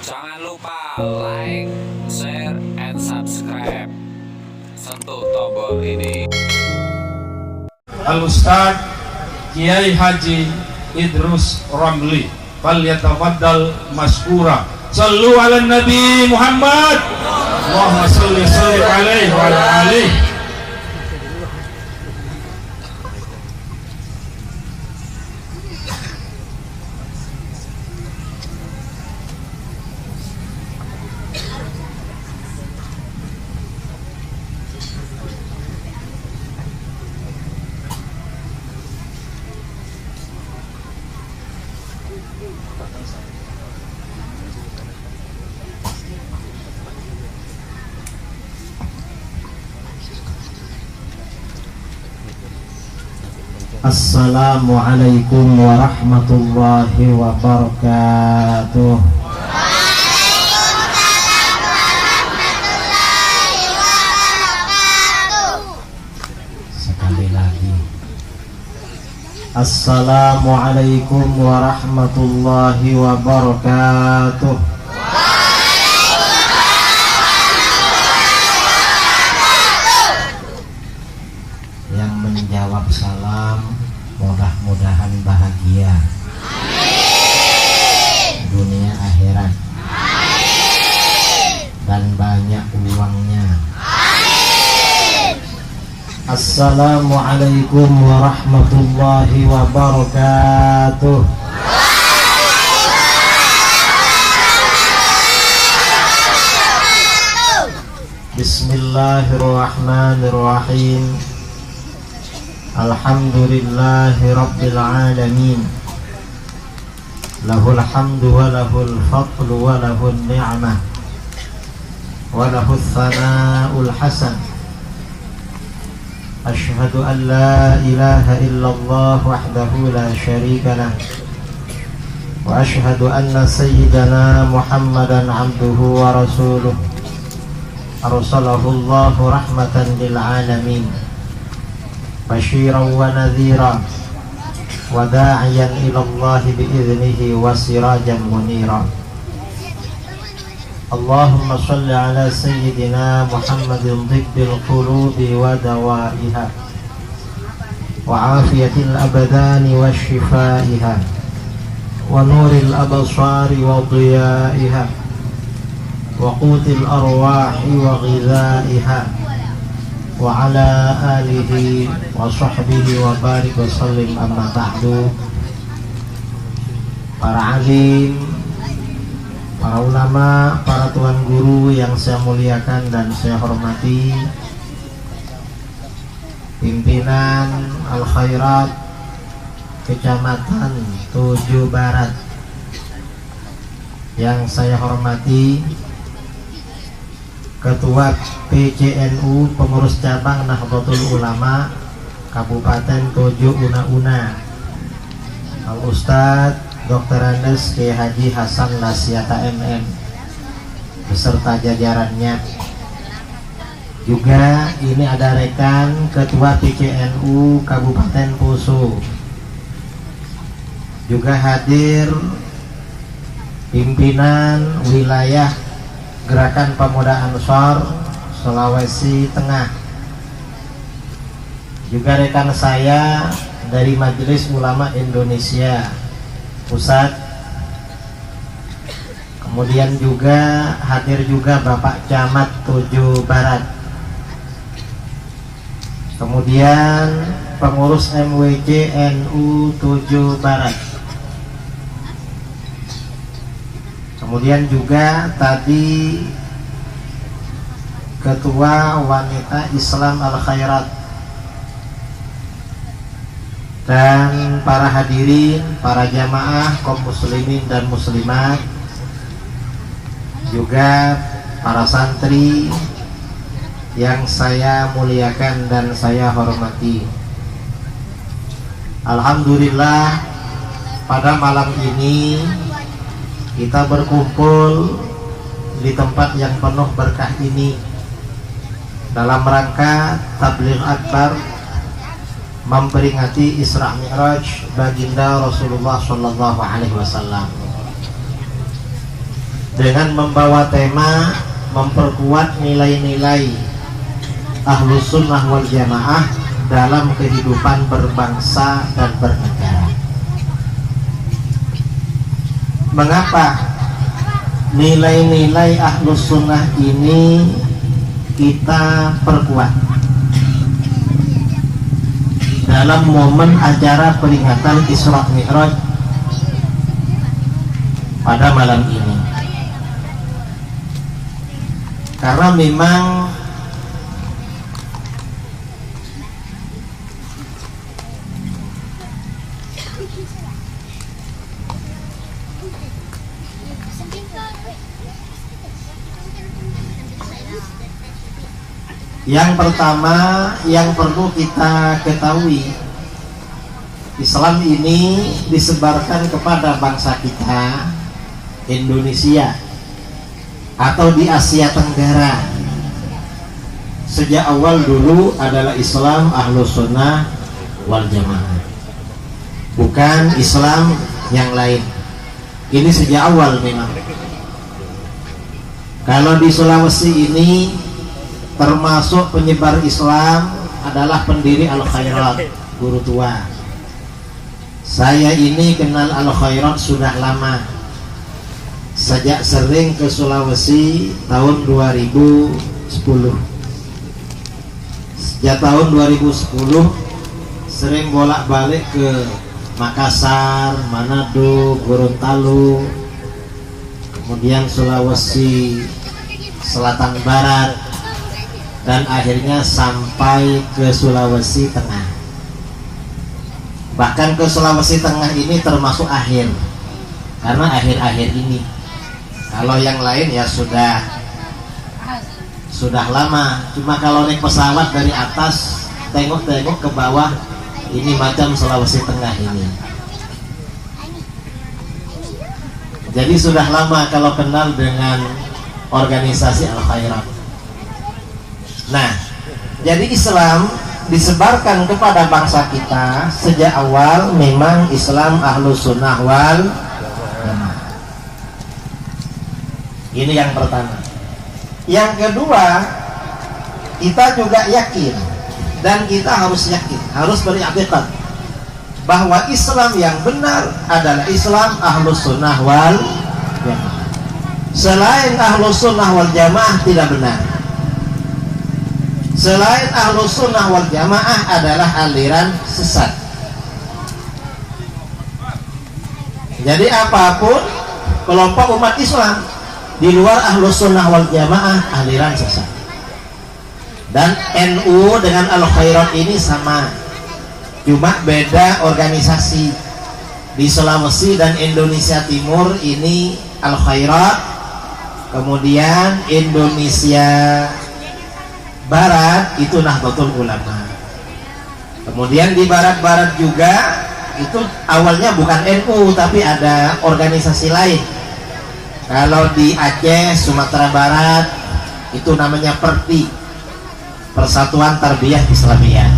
Jangan lupa like, share, and subscribe. Sentuh tombol ini. Al-Ustaz Kiai Haji Idrus Ramli, falyatafaddal maskura. Sallu ala Nabi Muhammad. Allahumma salli alaihi wa ala alihi. Assalamualaikum warahmatullahi wabarakatuh. Sekali lagi. Assalamualaikum warahmatullahi wabarakatuh. Yang menjawab salam mudah-mudahan bahagia. Amin. Dunia akhirat. Amin. Dan banyak uangnya. Amin. Assalamualaikum warahmatullahi wabarakatuh. Bismillahirrahmanirrahim. Alhamdulillahi rabbil alamin. Lahul hamdu wa lahul fadlu wa lahul ni'mah wa lahul thana'ul hasan. Ashhadu an la ilaha illallah wahdahu la syarika lah. Wa ashhadu anna sayyidana Muhammadan abduhu wa rasuluh. Arsalahu Allahu rahmatan lil alamin. Basyiran wa nadhiran wa da'iyan ila Allah bi'idhnihi wa sirajan munira. Allahumma salli ala sayyidina Muhammadin tibbil qulubi wa dawaiha wa afiyatil abdani wa shifaiha wa nuril absari wa diyaiha wa qutil arwahi wa ghidhaiha wa ala alihi wa sahbihi wa barik wa sallim, amma ba'du. Para alim, para ulama, para tuan guru yang saya muliakan dan saya hormati, pimpinan Al-Khairat Kecamatan Tujuh Barat yang saya hormati, Ketua PCNU Pengurus Cabang Nahdlatul Ulama Kabupaten Tojo Una-Una, Al-Ustaz Dr. Andes Kiai Haji Hasan Lasyata MM beserta jajarannya. Juga ini ada rekan Ketua PCNU Kabupaten Poso. Juga hadir pimpinan wilayah Gerakan Pemuda Ansor Sulawesi Tengah. Juga rekan saya dari Majelis Ulama Indonesia Pusat. Kemudian juga hadir juga Bapak Camat Tujuh Barat. Kemudian pengurus MWC NU Tujuh Barat. Kemudian juga tadi Ketua Wanita Islam Al-Khairat dan para hadirin, para jamaah kaum muslimin dan muslimat, juga para santri yang saya muliakan dan saya hormati. Alhamdulillah, pada malam ini kita berkumpul di tempat yang penuh berkah ini dalam rangka tabligh akbar memperingati Isra Mi'raj baginda Rasulullah Shallallahu Alaihi Wasallam. dengan membawa tema memperkuat nilai-nilai Ahlus Sunnah wal Jamaah dalam kehidupan berbangsa dan bernegara. Mengapa nilai-nilai Ahlus Sunnah ini kita perkuat dalam momen acara peringatan Isra Mi'raj pada malam ini? Karena memang yang pertama yang perlu kita ketahui, Islam ini disebarkan kepada bangsa kita Indonesia atau di Asia Tenggara. Sejak awal dulu adalah Islam Ahlus Sunnah wal Jamaah, bukan Islam yang lain. Ini sejak awal memang. Kalau di Sulawesi ini termasuk penyebar Islam adalah pendiri Al-Khairat, guru tua. Saya ini kenal Al-Khairat sudah lama, sejak sering ke Sulawesi tahun 2010. Sejak tahun 2010 sering bolak-balik ke Makassar, Manado, Gorontalo, kemudian Sulawesi Selatan Barat, dan akhirnya sampai ke Sulawesi Tengah. Bahkan ke Sulawesi Tengah ini termasuk akhir, karena akhir-akhir ini. Kalau yang lain ya sudah lama. Cuma kalau naik pesawat dari atas tengok-tengok ke bawah, ini macam Sulawesi Tengah ini. Jadi sudah lama kalau kenal dengan organisasi Al-Khairat. Nah, jadi Islam disebarkan kepada bangsa kita sejak awal memang Islam Ahlus Sunnah wal Jamaah. Ini yang pertama. Yang kedua, kita juga yakin, dan kita harus yakin, harus beriktikad bahwa Islam yang benar adalah Islam Ahlus Sunnah wal Jamaah. Selain Ahlus Sunnah wal Jamaah tidak benar. Selain Ahlus Sunnah wal Jamaah adalah aliran sesat. Jadi apapun kelompok umat Islam di luar Ahlus Sunnah wal Jamaah aliran sesat. Dan NU dengan Al-Khairat ini sama, cuma beda organisasi. Di Sulawesi dan Indonesia Timur ini Al-Khairat, kemudian Indonesia Barat itu Nahdlatul Ulama. Kemudian di barat-barat juga itu awalnya bukan NU tapi ada organisasi lain. Kalau di Aceh, Sumatera Barat itu namanya PERTI, Persatuan Tarbiyah Islamiyah.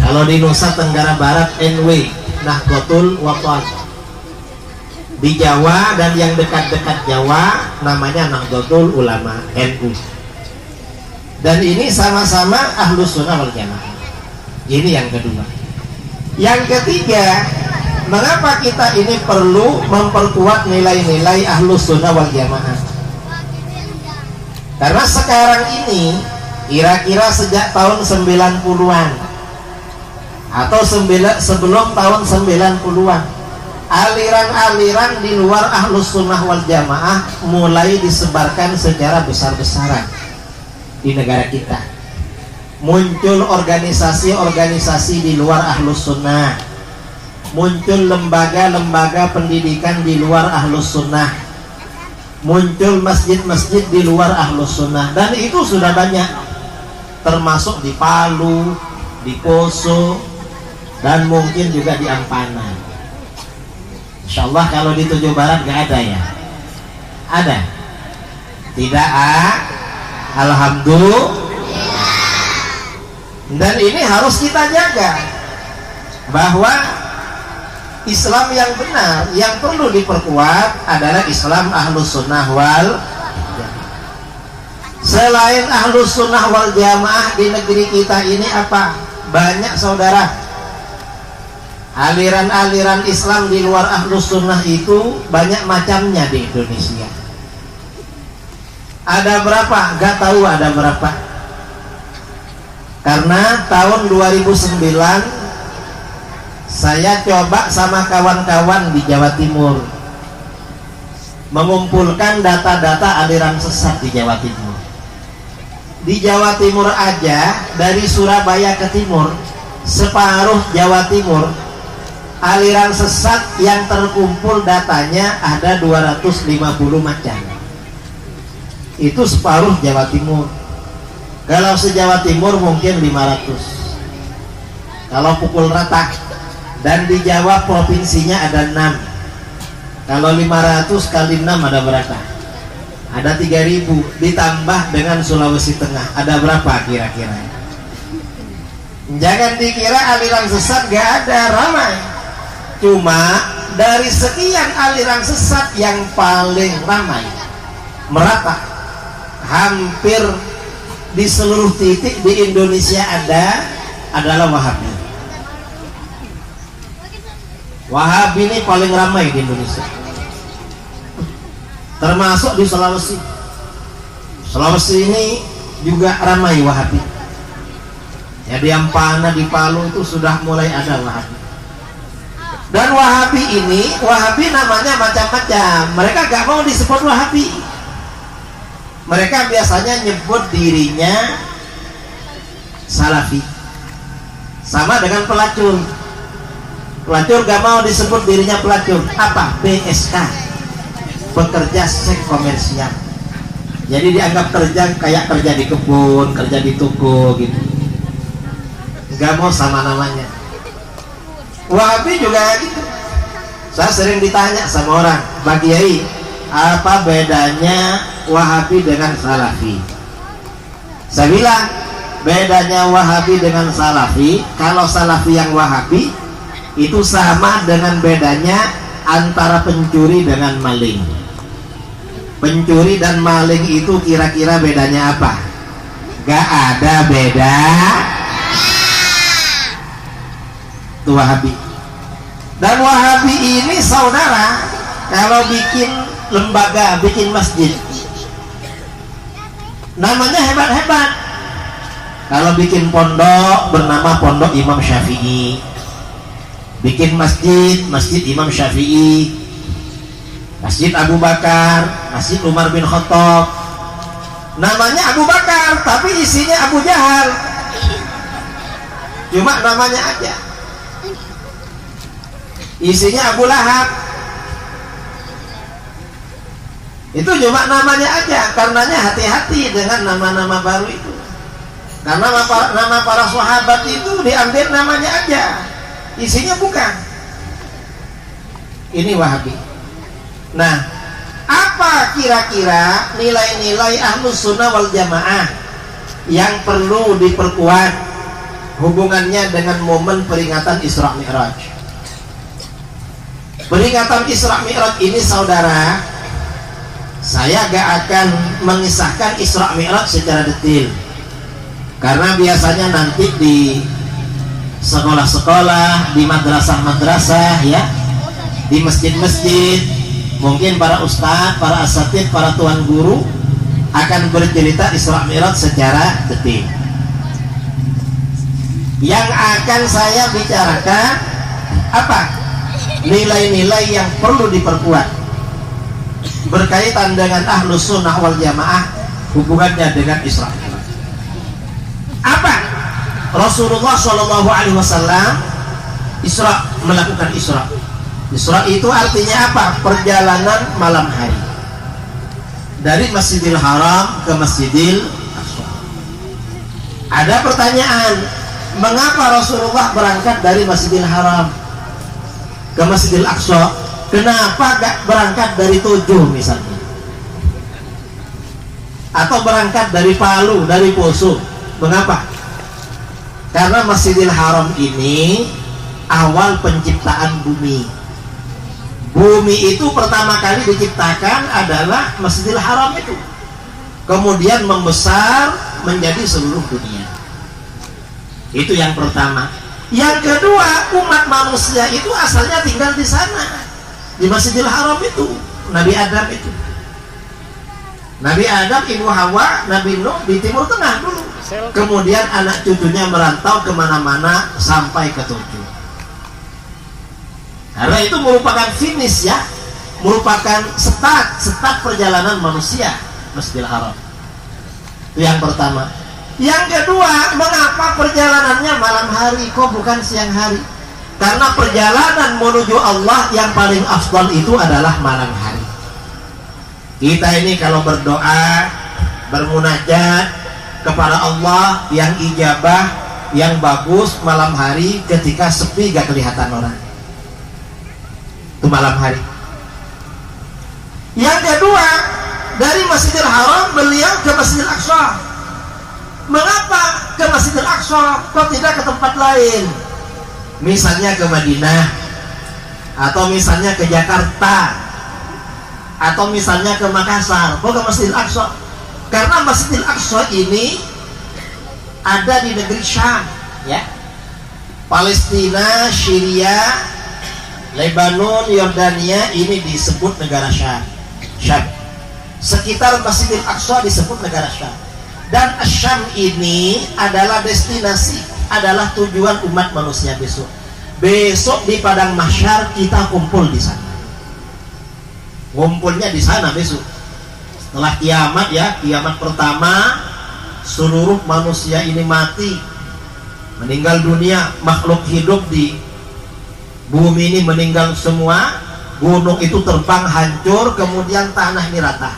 Kalau di Nusa Tenggara Barat NW, Nahdlatul Wathon. Di Jawa dan yang dekat-dekat Jawa namanya Nahdlatul Ulama, NU. Dan ini sama-sama Ahlus Sunnah wal Jamaah. Ini yang kedua. Yang ketiga, mengapa kita ini perlu memperkuat nilai-nilai Ahlus Sunnah wal Jamaah? Karena sekarang ini kira-kira sejak tahun 90-an atau sebelum tahun 90-an, aliran-aliran di luar Ahlus Sunnah wal Jamaah mulai disebarkan secara besar-besaran di negara kita. Muncul organisasi-organisasi di luar Ahlus Sunnah, muncul lembaga-lembaga pendidikan di luar Ahlus Sunnah, muncul masjid-masjid di luar Ahlus Sunnah, dan itu sudah banyak, termasuk di Palu, di Poso, dan mungkin juga di Ampana. Insyaallah kalau di Tujuh Barat gak ada ya? Ada? Tidak Alhamdulillah. Dan ini harus kita jaga, bahwa Islam yang benar yang perlu diperkuat adalah Islam Ahlus Sunnah wal Jamaah. Selain Ahlus Sunnah wal Jamaah di negeri kita ini apa? Banyak saudara. Aliran-aliran Islam di luar Ahlus Sunnah itu banyak macamnya di Indonesia. Ada berapa? Gak tahu ada berapa. Karena tahun 2009 saya coba sama kawan-kawan di Jawa Timur mengumpulkan data-data aliran sesat di Jawa Timur. Di Jawa Timur aja, dari Surabaya ke timur, separuh Jawa Timur, aliran sesat yang terkumpul datanya ada 250 macam. Itu separuh Jawa Timur. Kalau se-Jawa Timur mungkin 500 kalau pukul rata. Dan di Jawa provinsinya ada 6. Kalau 500 kali 6 ada berapa? Ada 3000. Ditambah dengan Sulawesi Tengah, ada berapa kira-kira? Jangan dikira aliran sesat gak ada, ramai. Cuma dari sekian aliran sesat yang paling ramai, merata, hampir di seluruh titik di Indonesia adalah Wahabi. Wahabi ini paling ramai di Indonesia, termasuk di Sulawesi. Sulawesi ini juga ramai Wahabi. Ya, di Ampana, di Palu itu sudah mulai ada Wahabi. Dan Wahabi ini, Wahabi namanya macam-macam. Mereka gak mau disebut Wahabi. Mereka biasanya nyebut dirinya Salafi. Sama dengan pelacur. Pelacur gak mau disebut dirinya pelacur. Apa? PSK, pekerja seks komersial. Jadi dianggap kerja kayak kerja di kebun, kerja di toko gitu. Gak mau sama namanya. Wahabi juga gitu. Saya sering ditanya sama orang, Pak Kiai, apa bedanya Wahabi dengan Salafi? Saya bilang, bedanya Wahabi dengan Salafi, kalau Salafi yang Wahabi itu sama dengan bedanya antara pencuri dengan maling. Pencuri dan maling itu kira-kira bedanya apa? Gak ada beda. Itu Wahabi. Dan Wahabi ini saudara, kalau bikin lembaga, bikin masjid, namanya hebat-hebat. Kalau bikin pondok, bernama Pondok Imam Syafi'i. Bikin masjid, Masjid Imam Syafi'i, Masjid Abu Bakar, Masjid Umar bin Khattab. Namanya Abu Bakar, tapi isinya Abu Jahal. Cuma namanya aja. Isinya Abu Lahab. Itu cuma namanya aja. Karenanya hati-hati dengan nama-nama baru itu. Karena nama para sahabat itu diambil namanya aja, isinya bukan. Ini Wahabi. Nah, apa kira-kira nilai-nilai Ahlus Sunnah wal Jamaah yang perlu diperkuat hubungannya dengan momen peringatan Isra Mi'raj? Peringatan Isra Mi'raj ini saudara, saya gak akan mengisahkan Isra Mi'raj secara detail, karena biasanya nanti di sekolah-sekolah, di madrasah-madrasah ya, di masjid-masjid, mungkin para ustadz, para asatidz, para tuan guru akan bercerita Isra Mi'raj secara detail. Yang akan saya bicarakan apa? Nilai-nilai yang perlu diperkuat berkaitan dengan Ahlus Sunnah wal Jamaah, hubungannya dengan Isra Mi'raj. Apa? Rasulullah SAW Isra, melakukan Isra. Isra itu artinya apa? Perjalanan malam hari dari Masjidil Haram ke Masjidil Aqsa. Ada pertanyaan, mengapa Rasulullah berangkat dari Masjidil Haram ke Masjidil Aqsa? Kenapa gak berangkat dari Tojo misalnya, atau berangkat dari Palu, dari Poso? Mengapa? Karena Masjidil Haram ini awal penciptaan bumi. Bumi itu pertama kali diciptakan adalah Masjidil Haram itu, kemudian membesar menjadi seluruh dunia. Itu yang pertama. Yang kedua, umat manusia itu asalnya tinggal di sana, di Masjidil Haram itu. Nabi Adam itu, Nabi Adam, Ibu Hawa, Nabi Nuh di Timur Tengah dulu. Kemudian anak cucunya merantau kemana-mana sampai ke Turki. Karena itu merupakan finish ya, merupakan start perjalanan manusia Masjidil Haram. Itu yang pertama. Yang kedua, mengapa perjalanannya malam hari kok bukan siang hari? Karena perjalanan menuju Allah yang paling afdal itu adalah malam hari. Kita ini kalau berdoa, bermunajat kepada Allah yang ijabah, yang bagus malam hari ketika sepi gak kelihatan orang. Itu malam hari. Yang kedua, dari Masjidil Haram beliau ke Masjidil Aqsa. Mengapa ke Masjidil Aqsa kok tidak ke tempat lain? Misalnya ke Madinah, atau misalnya ke Jakarta, atau misalnya ke Makassar, kok ke Masjidil Aqsa? Karena Masjidil Aqsa ini ada di negeri Syam, ya, Palestina, Syria, Lebanon, Yordania, ini disebut negara Syam. Sekitar Masjidil Aqsa disebut negara Syam. Dan Syam ini adalah destinasi, adalah tujuan umat manusia besok. Besok di padang mahsyar kita kumpul di sana. Ngumpulnya di sana besok. Setelah kiamat ya, kiamat pertama, seluruh manusia ini mati, meninggal dunia, makhluk hidup di bumi ini meninggal semua, gunung itu terbang hancur, kemudian tanah ini rata.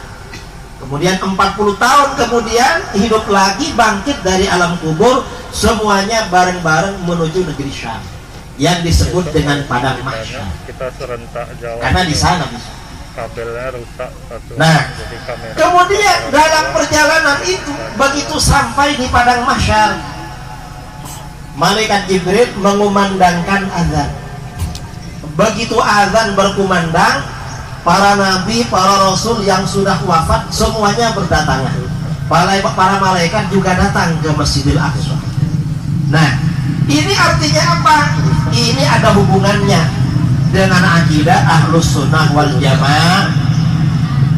Kemudian 40 tahun kemudian hidup lagi, bangkit dari alam kubur, semuanya bareng-bareng menuju negeri Syam yang disebut dengan padang mahsyar. Kita serentak jawab. Karena di sana bisa. Kabelnya rusak satu. Nah, jadi kamera. kemudian dalam perjalanan itu begitu sampai di padang mahsyar, malaikat Jibril mengumandangkan azan. Begitu azan berkumandang, para nabi, para rasul yang sudah wafat semuanya berdatangan. Para malaikat juga datang ke Masjidil Aqsa. Nah, ini artinya apa? Ini ada hubungannya dengan akidah Ahlus Sunnah wal Jamaah.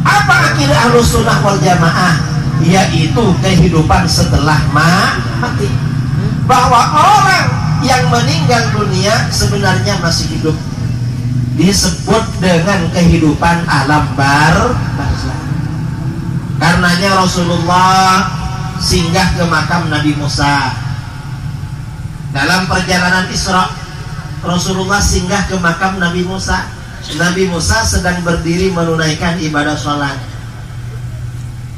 Apa akidah Ahlus Sunnah wal Jamaah? Yaitu kehidupan setelah mati. Bahwa orang yang meninggal dunia sebenarnya masih hidup, disebut dengan kehidupan alam barzakh. Karenanya Rasulullah singgah ke makam Nabi Musa. Dalam perjalanan Isra, Rasulullah singgah ke makam Nabi Musa. Nabi Musa sedang berdiri menunaikan ibadah sholat.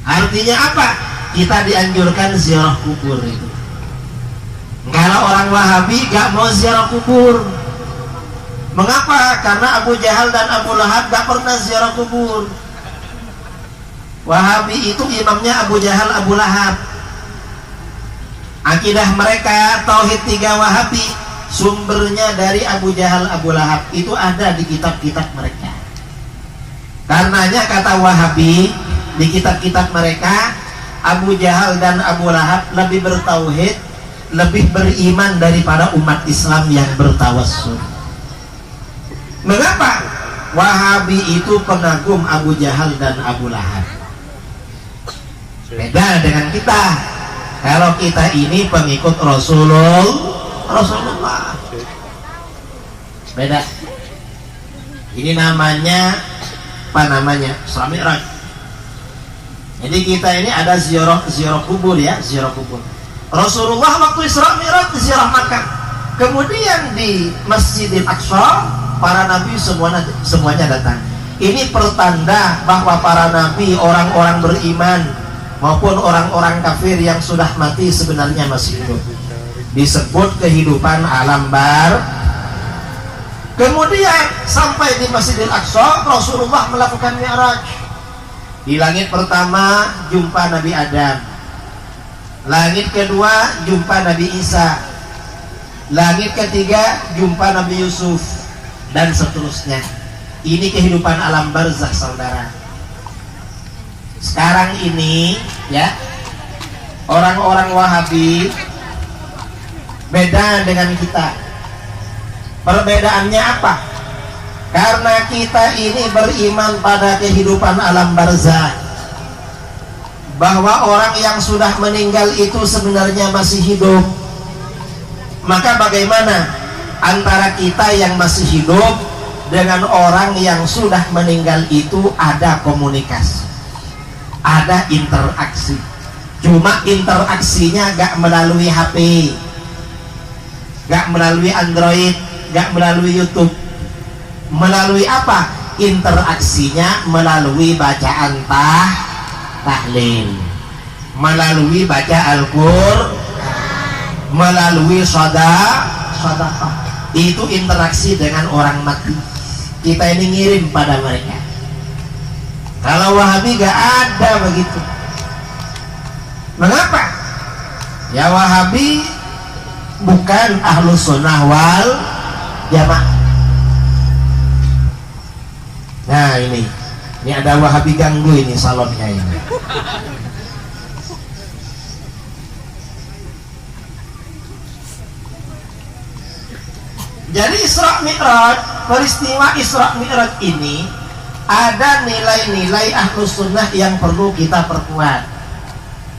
Artinya apa? Kita dianjurkan ziarah kubur itu. Kalau orang Wahabi gak mau ziarah kubur. Mengapa? Karena Abu Jahal dan Abu Lahab gak pernah ziarah kubur. Wahabi itu imamnya Abu Jahal, Abu Lahab. Akidah mereka Tauhid 3 Wahabi sumbernya dari Abu Jahal, Abu Lahab. Itu ada di kitab-kitab mereka. Karenanya kata Wahabi di kitab-kitab mereka, Abu Jahal dan Abu Lahab lebih bertauhid, lebih beriman daripada umat Islam yang bertawassul. Mengapa? Wahabi itu pengagum Abu Jahal dan Abu Lahab. Beda dengan kita. Kalau kita ini pengikut Rasulullah. Beda. Ini namanya apa namanya? Isra Mi'raj. Jadi kita ini ada ziarah kubur ya, ziarah kubur. Rasulullah waktu Isra Mi'raj ziarah Makkah. Kemudian di Masjidil Aqsa para nabi semuanya datang. Ini pertanda bahwa para nabi, orang-orang beriman maupun orang-orang kafir yang sudah mati sebenarnya masih hidup. Disebut kehidupan alam barzakh. Kemudian sampai di Masjidil Aqsa, Rasulullah melakukan Mi'raj. Di langit pertama jumpa Nabi Adam. Langit kedua jumpa Nabi Isa. Langit ketiga jumpa Nabi Yusuf, dan seterusnya. Ini kehidupan alam barzakh, saudara. Sekarang ini ya, orang-orang Wahabi beda dengan kita. Perbedaannya apa? Karena kita ini beriman pada kehidupan alam barzakh, bahwa orang yang sudah meninggal itu sebenarnya masih hidup. Maka bagaimana antara kita yang masih hidup dengan orang yang sudah meninggal itu ada komunikasi, ada interaksi. Cuma interaksinya gak melalui HP, gak melalui Android, gak melalui YouTube. Melalui apa? Interaksinya melalui bacaan tahlil, melalui baca Al-Qur'an, melalui sedekah. Itu interaksi dengan orang mati. Kita ini ngirim pada mereka. Kalau Wahabi gak ada begitu. Mengapa? Ya, Wahabi bukan Ahlus Sunnah wal Jamaah. Nah ini ada Wahabi ganggu ini salonnya ini. Jadi Isra Mi'raj, peristiwa Isra Mi'raj ini ada nilai-nilai Ahlus Sunnah yang perlu kita perkuat,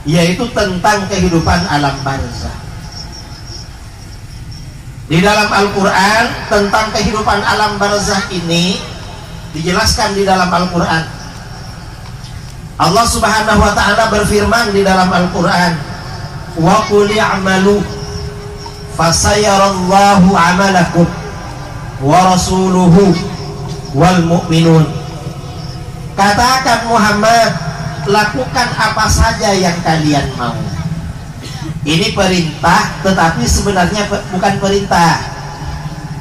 yaitu tentang kehidupan alam barzakh. Di dalam Al-Quran tentang kehidupan alam barzakh ini dijelaskan di dalam Al-Quran. Allah Subhanahu wa ta'ala berfirman di dalam Al-Quran, wa qul i'malu fasayarallahu amalakum wa rasuluhu wal mu'minun. Katakan Muhammad, lakukan apa saja yang kalian mau. Ini perintah, tetapi sebenarnya bukan perintah.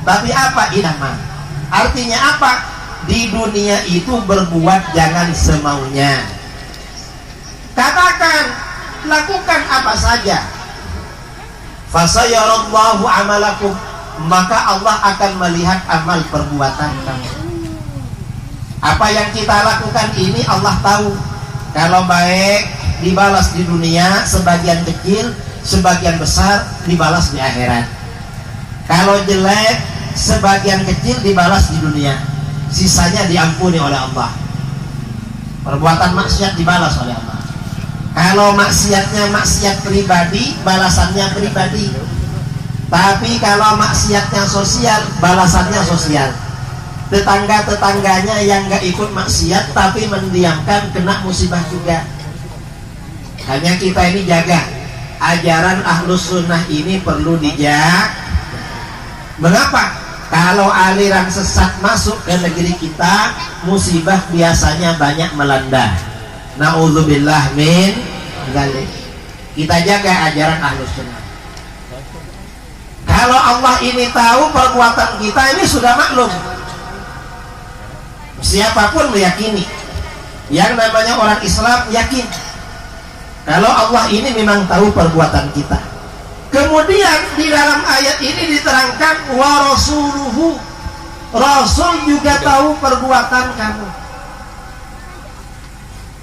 Tapi apa irama? Artinya apa? Di dunia itu berbuat jangan semaunya. Katakan, lakukan apa saja. Fasayarallahu amalakum, maka Allah akan melihat amal perbuatan kamu. Apa yang kita lakukan ini Allah tahu. Kalau baik dibalas di dunia sebagian kecil, sebagian besar dibalas di akhirat. Kalau jelek sebagian kecil dibalas di dunia, sisanya diampuni oleh Allah. Perbuatan maksiat dibalas oleh Allah. Kalau maksiatnya maksiat pribadi, balasannya pribadi. Tapi kalau maksiatnya sosial, balasannya sosial. Tetangga-tetangganya yang gak ikut maksiat tapi mendiamkan, kena musibah juga. Hanya kita ini jaga. Ajaran Ahlus Sunnah ini perlu dijaga. Mengapa? Kalau aliran sesat masuk ke negeri kita, musibah biasanya banyak melanda. Na'udzubillah min dzalik. Kita jaga ajaran Ahlus Sunnah. Kalau Allah ini tahu perbuatan kita ini sudah maklum. Siapapun meyakini. Yang namanya orang Islam yakin kalau Allah ini memang tahu perbuatan kita. Kemudian di dalam ayat ini diterangkan wa rasuluhu, Rasul juga tahu perbuatan kamu.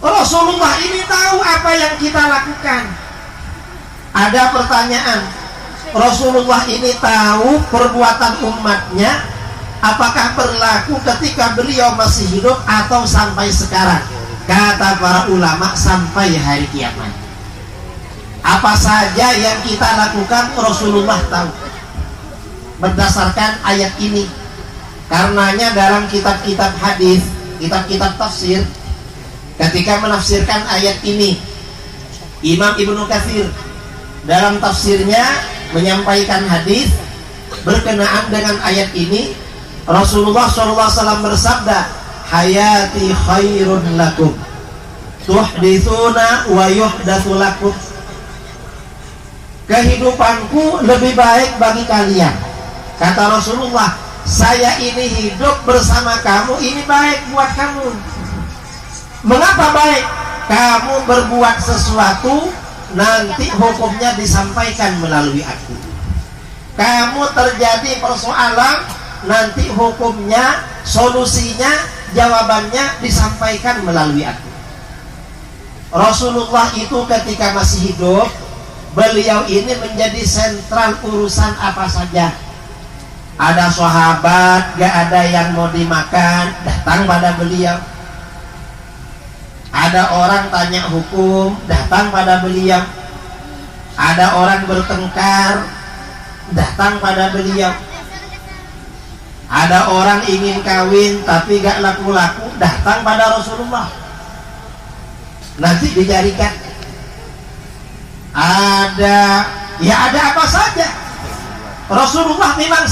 Rasulullah ini tahu apa yang kita lakukan. Ada pertanyaan, Rasulullah ini tahu perbuatan umatnya, apakah berlaku ketika beliau masih hidup atau sampai sekarang? Kata para ulama, sampai hari kiamat. Apa saja yang kita lakukan Rasulullah tahu berdasarkan ayat ini. Karenanya dalam kitab-kitab hadis, kitab-kitab tafsir, ketika menafsirkan ayat ini, Imam Ibnu Katsir dalam tafsirnya menyampaikan hadis berkenaan dengan ayat ini. Rasulullah SAW bersabda, hayati khairun lakum tuhditsuna wa yuhdatsu lakum. Kehidupanku lebih baik bagi kalian. Kata Rasulullah, saya ini hidup bersama kamu, ini baik buat kamu. Mengapa baik? Kamu berbuat sesuatu, nanti hukumnya disampaikan melalui aku. Kamu terjadi persoalan, nanti hukumnya, solusinya, jawabannya disampaikan melalui aku. Rasulullah itu ketika masih hidup, beliau ini menjadi sentral urusan apa saja. Ada sahabat gak ada yang mau dimakan, datang pada beliau. Ada orang tanya hukum, datang pada beliau. Ada orang bertengkar, datang pada beliau. Ada orang ingin kawin tapi gak laku-laku, datang pada Rasulullah. Nanti dijadikan. Ada apa saja. Rasulullah memang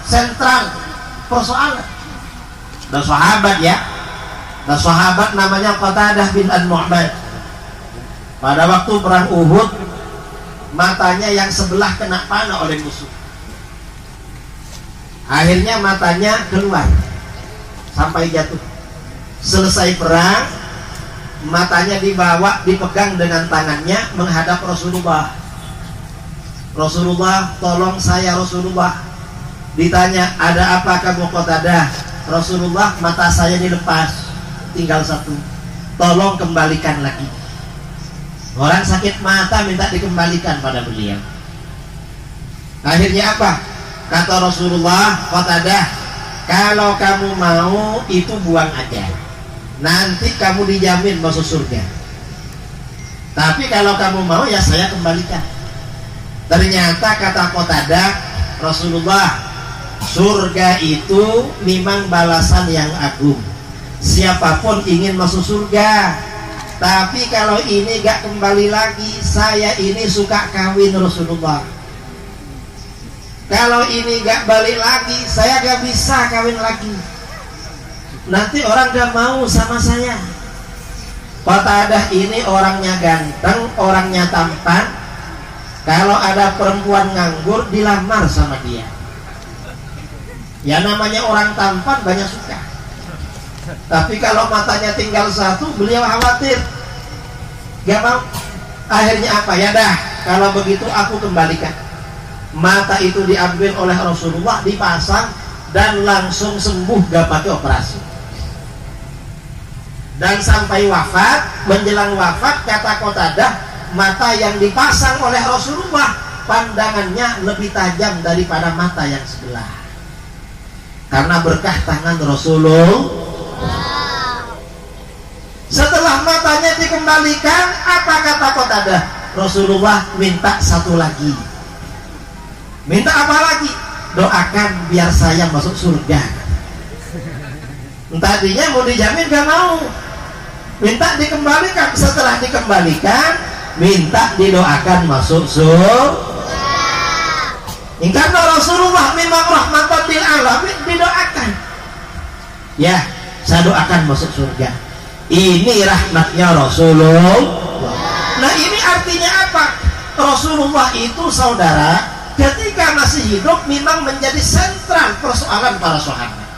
sentral persoalan. Dan sahabat ya, dan sahabat namanya Qatadah bin An-Nu'man. Pada waktu perang Uhud, matanya yang sebelah kena panah oleh musuh. Akhirnya matanya keluar sampai jatuh. Selesai perang, matanya dibawa, dipegang dengan tangannya menghadap Rasulullah. Rasulullah, tolong saya Rasulullah. Ditanya, ada apa kamu Qatadah? Rasulullah, mata saya dilepas, tinggal satu, tolong kembalikan lagi. Orang sakit mata minta dikembalikan pada beliau. Akhirnya apa? Kata Rasulullah, Qatadah, kalau kamu mau itu buang aja, nanti kamu dijamin masuk surga. Tapi kalau kamu mau ya saya kembalikan. Ternyata kata Qatadah, Rasulullah, surga itu memang balasan yang agung. Siapapun ingin masuk surga. Tapi kalau ini gak kembali lagi, saya ini suka kawin Rasulullah. Kalau ini gak balik lagi, saya gak bisa kawin lagi. Nanti orang gak mau sama saya. Qatadah ini orangnya ganteng, orangnya tampan. Kalau ada perempuan nganggur, dilamar sama dia. Ya namanya orang tampan banyak suka. Tapi kalau matanya tinggal satu, beliau khawatir, gak mau. Akhirnya apa? Ya dah, kalau begitu aku kembalikan. Mata itu diambil oleh Rasulullah, dipasang, dan langsung sembuh, gak pakai operasi. Dan sampai wafat, menjelang wafat, kata Qatadah, mata yang dipasang oleh Rasulullah, pandangannya lebih tajam daripada mata yang sebelah. Karena berkah tangan Rasulullah. Setelah matanya dikembalikan, apa kata Qatadah? Rasulullah minta satu lagi. Minta apa lagi? Doakan biar saya masuk surga. Tadinya mau dijamin gak mau, minta dikembalikan. Setelah dikembalikan, minta didoakan masuk surga. Karena Rasulullah memang rahmatan lil alamin, didoakan. Ya, saya doakan masuk surga. Ini rahmatnya Rasulullah. Nah ini artinya apa? Rasulullah itu saudara, ketika masih hidup memang menjadi sentral persoalan para sahabat.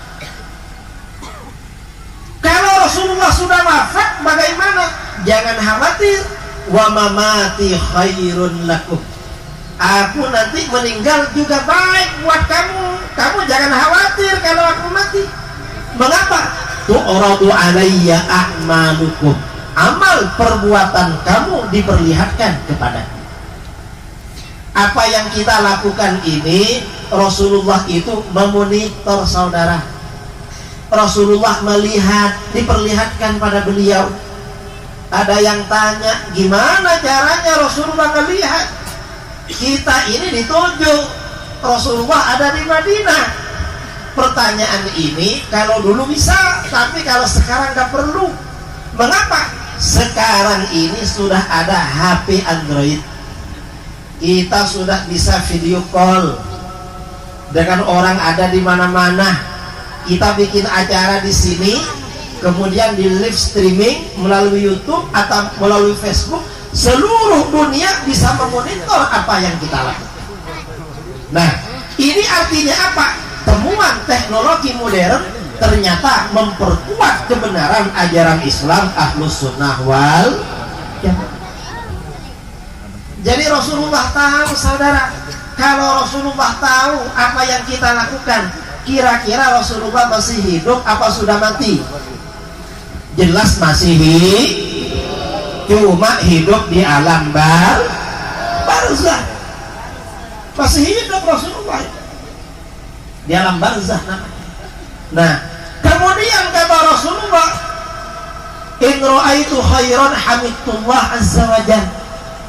Kalau Rasulullah sudah wafat, bagaimana? Jangan khawatir. Wa mamati khairun lakum. Aku nanti meninggal juga baik buat kamu. Kamu jangan khawatir kalau aku mati. Mengapa? Tu'radu alayya a'malukum. Amal perbuatan kamu diperlihatkan kepadaku. Apa yang kita lakukan ini, Rasulullah itu memonitor saudara. Rasulullah melihat, diperlihatkan pada beliau. Ada yang tanya, gimana caranya Rasulullah melihat? Kita ini ditunjuk, Rasulullah ada di Madinah. Pertanyaan ini kalau dulu bisa, tapi kalau sekarang gak perlu. Mengapa? Sekarang ini sudah ada HP Android. Kita sudah bisa video call dengan orang ada di mana-mana. Kita bikin acara di sini, kemudian di live streaming melalui YouTube atau melalui Facebook. Seluruh dunia bisa memonitor apa yang kita lakukan. Nah, ini artinya apa? Temuan teknologi modern ternyata memperkuat kebenaran ajaran Islam Ahlus Sunnah wal Jamaah. Jadi Rasulullah tahu saudara, Kalau Rasulullah tahu apa yang kita lakukan, kira-kira Rasulullah masih hidup apa sudah mati? Jelas masih hidup, cuma hidup di alam barzah. Masih hidup Rasulullah di alam barzah. Nah, kemudian kata Rasulullah, in ra'aitu khairan hamidullah azza wa jalla.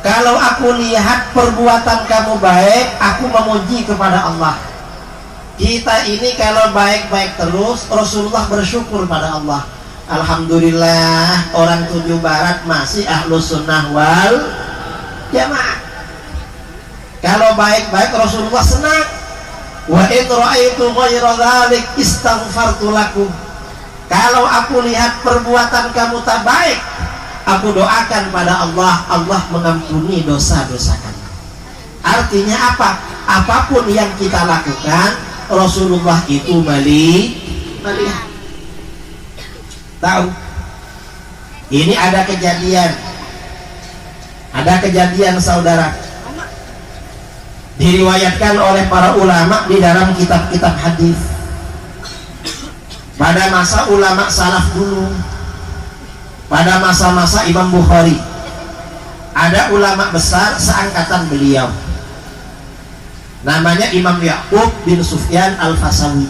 Kalau aku lihat perbuatan kamu baik, aku memuji kepada Allah. Kita ini kalau baik-baik terus, Rasulullah bersyukur pada Allah. Alhamdulillah, orang 7 Barat masih ahlus sunnah wal jamaah. Kalau baik-baik Rasulullah senang. Wa in ra'aitu ghayra dzalik istaghfartu lakum. Kalau aku lihat perbuatan kamu tak baik, aku doakan pada Allah, Allah mengampuni dosa-dosa kamu. Artinya apa? Apapun yang kita lakukan, Rasulullah itu melihat. Tahu? Ini ada kejadian saudara, diriwayatkan oleh para ulama di dalam kitab-kitab hadis. Pada masa ulama salaf dulu, pada masa-masa Imam Bukhari, ada ulama besar seangkatan beliau, namanya Imam Ya'qub bin Sufyan al-Fasawi.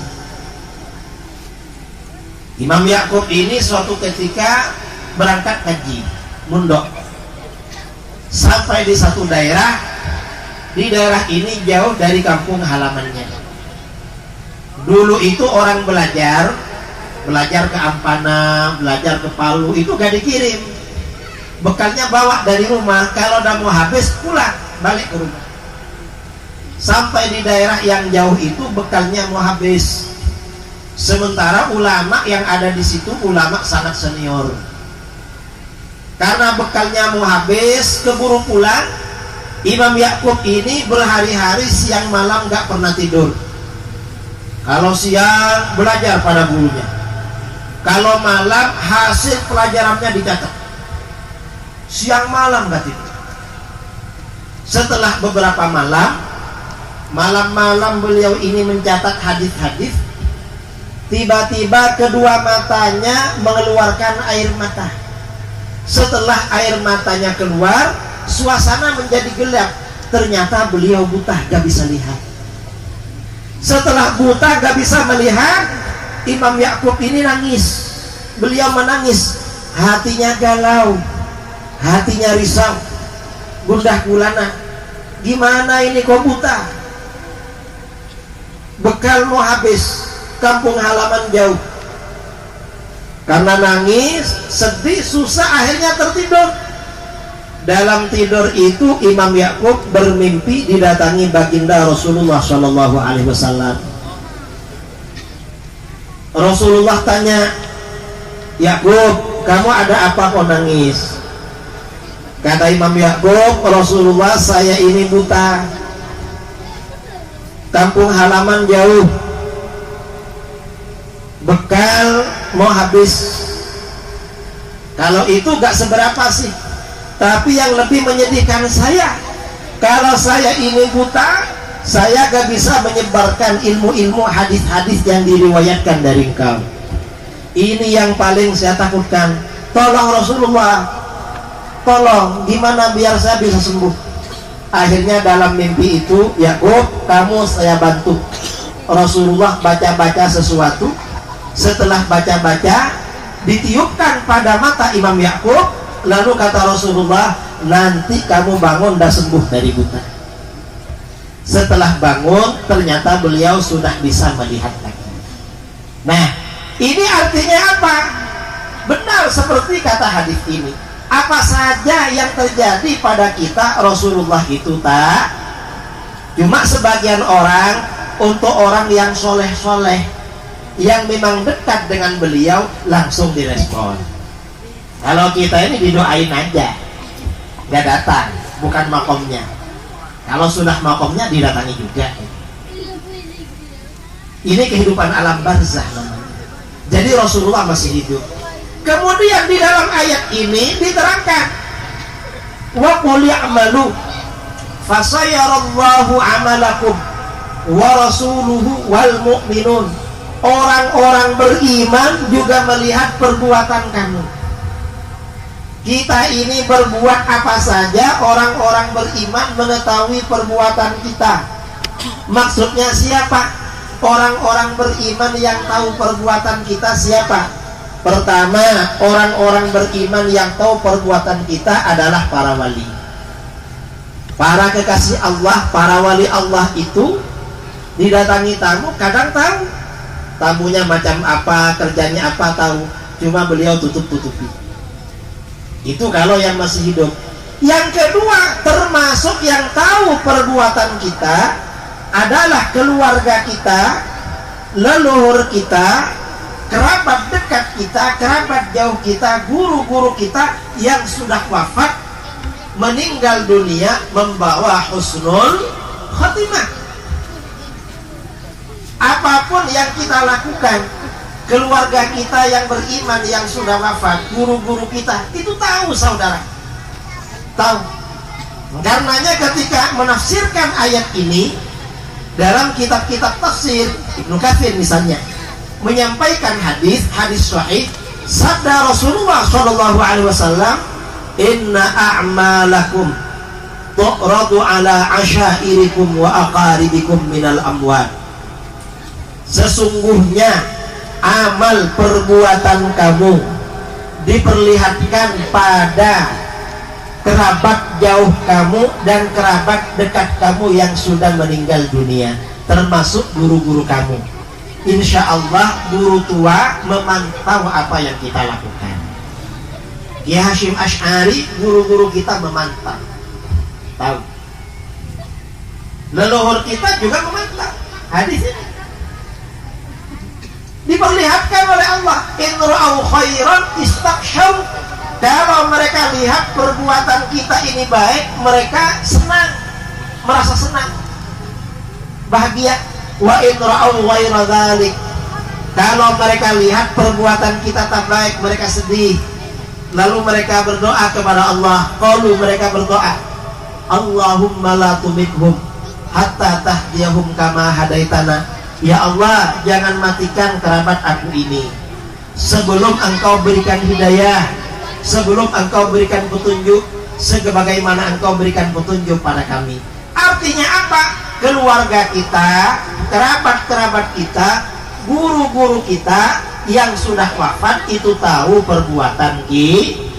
Imam Ya'qub ini suatu ketika berangkat haji, mundok, sampai di satu daerah. Di daerah ini jauh dari kampung halamannya. Dulu itu orang belajar ke Ampana, belajar ke Palu, itu gak dikirim, bekalnya bawa dari rumah. Kalau udah mau habis, pulang balik ke rumah. Sampai di daerah yang jauh itu bekalnya mau habis. Sementara ulama yang ada di situ ulama sangat senior. Karena bekalnya mau habis, keburu pulang. Imam Ya'qub ini berhari-hari siang malam gak pernah tidur. Kalau siang belajar pada gurunya, kalau malam hasil pelajarannya dicatat. Siang malam gak tidur. Setelah beberapa malam-malam beliau ini mencatat hadis-hadis, tiba-tiba kedua matanya mengeluarkan air mata. Setelah air matanya keluar, suasana menjadi gelap. Ternyata beliau buta, gak bisa lihat. Setelah buta gak bisa melihat, Imam Ya'qub ini nangis. Beliau menangis, hatinya galau, hatinya risau, gundah gulana. Gimana ini kok buta? Bekal mau habis, kampung halaman jauh. Karena nangis, sedih, susah, akhirnya tertidur. Dalam tidur itu Imam Ya'qub bermimpi didatangi baginda Rasulullah SAW. Rasulullah tanya, Ya'qub, kamu ada apa kok nangis? Kata Imam Ya'qub, Rasulullah, saya ini buta, kampung halaman jauh, bekal mau habis. Kalau itu gak seberapa sih, tapi yang lebih menyedihkan saya, kalau saya ini buta, saya gak bisa menyebarkan ilmu-ilmu hadis-hadis yang diriwayatkan dari engkau. Ini yang paling saya takutkan. Tolong Rasulullah, tolong, gimana biar saya bisa sembuh. Akhirnya dalam mimpi itu, Ya'qub, kamu saya bantu. Rasulullah baca-baca sesuatu. Setelah baca-baca, ditiupkan pada mata Imam Ya'qub. Lalu kata Rasulullah, nanti kamu bangun dah sembuh dari buta. Setelah bangun, ternyata beliau sudah bisa melihat lagi. Nah, ini artinya apa? Benar seperti kata hadis ini. Apa saja yang terjadi pada kita, Rasulullah itu tak. Cuma sebagian orang, untuk orang yang soleh-soleh, yang memang dekat dengan beliau, langsung direspon. Kalau kita ini didoain aja, gak datang, bukan makomnya. Kalau sudah makomnya didatangi juga. Ini kehidupan alam barzah namanya. Jadi Rasulullah masih hidup. Kemudian di dalam ayat ini diterangkan, wa qul ya'malu fasayarallahu amalakum wa rasuluhu wal mu'minun. Orang-orang beriman juga melihat perbuatan kamu. Kita ini berbuat apa saja, orang-orang beriman mengetahui perbuatan kita. Maksudnya siapa? Orang-orang beriman yang tahu perbuatan kita siapa? Pertama, orang-orang beriman yang tahu perbuatan kita adalah para wali. Para kekasih Allah, para wali Allah itu didatangi tamu, kadang tahu tamunya macam apa, kerjanya apa tahu, cuma beliau tutup-tutupi. Itu kalau yang masih hidup. Yang kedua, termasuk yang tahu perbuatan kita adalah keluarga kita, leluhur kita, kerabat dekat kita, kerabat jauh kita, guru-guru kita yang sudah wafat, meninggal dunia membawa husnul khatimah. Apapun yang kita lakukan, keluarga kita yang beriman yang sudah wafat, guru-guru kita itu tahu, saudara, tahu. Karenanya ketika menafsirkan ayat ini dalam kitab-kitab tafsir, Ibnu Katsir misalnya menyampaikan hadis sahih, sabda Rasulullah Shallallahu Alaihi Wasallam, inna a'malakum tu'radu ala asyairikum wa aqaribikum minal amwat. Sesungguhnya amal perbuatan kamu diperlihatkan pada kerabat jauh kamu dan kerabat dekat kamu yang sudah meninggal dunia, termasuk guru-guru kamu. Insya Allah guru tua memantau apa yang kita lakukan. Kiai Hasyim Asy'ari, guru-guru kita memantau, tahu. Leluhur kita juga memantau. Hadis ini diperlihatkan oleh Allah, in ra'au khairan istaghsyaw. Kalau mereka lihat perbuatan kita ini baik, mereka senang, merasa senang, bahagia. Wa in ra'au ghaira dzalik, kalau mereka lihat perbuatan kita tak baik, mereka sedih. Lalu mereka berdoa kepada Allah. Qalu, mereka berdoa, Allahumma la tumithum hatta tahdiyahum kama hadaitana. Ya Allah, jangan matikan kerabat aku ini sebelum engkau berikan hidayah, sebelum engkau berikan petunjuk, sebagaimana engkau berikan petunjuk pada kami. Artinya apa? Keluarga kita, kerabat-kerabat kita, guru-guru kita yang sudah wafat itu tahu perbuatan kita.